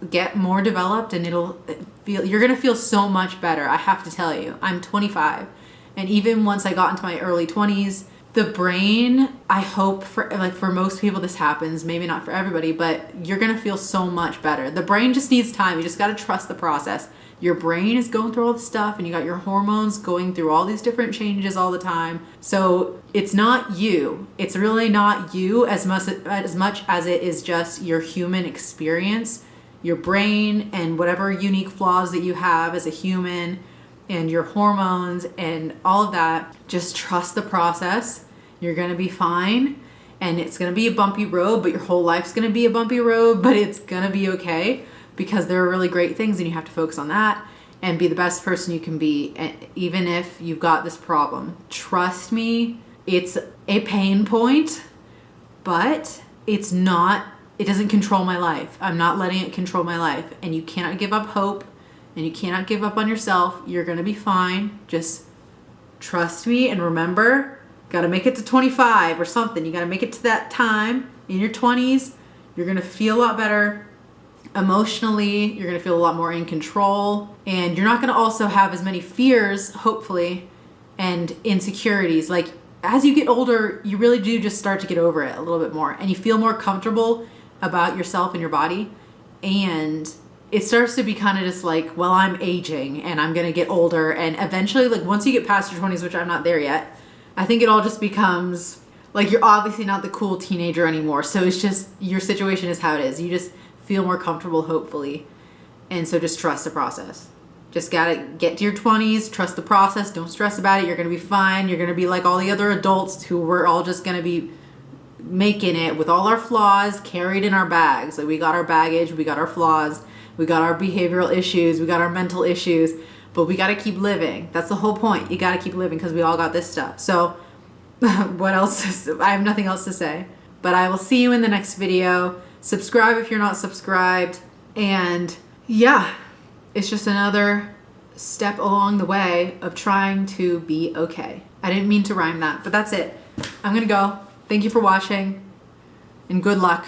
get more developed, and you're going to feel so much better. I have to tell you, I'm 25. And even once I got into my early 20s, the brain, I hope for most people this happens, maybe not for everybody, but you're going to feel so much better. The brain just needs time. You just got to trust the process. Your brain is going through all this stuff, and you got your hormones going through all these different changes all the time. So it's not you. It's really not you as much as it is just your human experience, your brain, and whatever unique flaws that you have as a human, and your hormones and all of that. Just trust the process. You're going to be fine. And it's going to be a bumpy road, but your whole life's going to be a bumpy road, but it's going to be okay because there are really great things and you have to focus on that and be the best person you can be, even if you've got this problem. Trust me, it's a pain point, but it doesn't control my life. I'm not letting it control my life. And you cannot give up hope and you cannot give up on yourself. You're going to be fine. Just trust me and remember, got to make it to 25 or something. You got to make it to that time in your 20s. You're going to feel a lot better emotionally. You're going to feel a lot more in control. And you're not going to also have as many fears, hopefully, and insecurities. Like, as you get older, you really do just start to get over it a little bit more. And you feel more comfortable about yourself and your body. And it starts to be kind of just like, well, I'm aging and I'm going to get older. And eventually, like, once you get past your 20s, which I'm not there yet, I think it all just becomes like you're obviously not the cool teenager anymore. So it's just your situation is how it is. You just feel more comfortable, hopefully. And so just trust the process. Just gotta get to your 20s, trust the process, don't stress about it. You're gonna be fine. You're gonna be like all the other adults who we're all just gonna be making it with all our flaws carried in our bags. Like, we got our baggage, we got our flaws, we got our behavioral issues, we got our mental issues, but we gotta keep living. That's the whole point. You gotta keep living because we all got this stuff. So what else? I have nothing else to say. But I will see you in the next video. Subscribe if you're not subscribed. And yeah, it's just another step along the way of trying to be okay. I didn't mean to rhyme that, but that's it. I'm gonna go. Thank you for watching, and good luck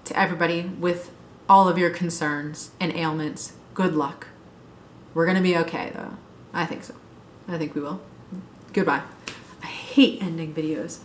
to everybody with all of your concerns and ailments. Good luck. We're gonna be okay though. I think so. I think we will. Goodbye. I hate ending videos.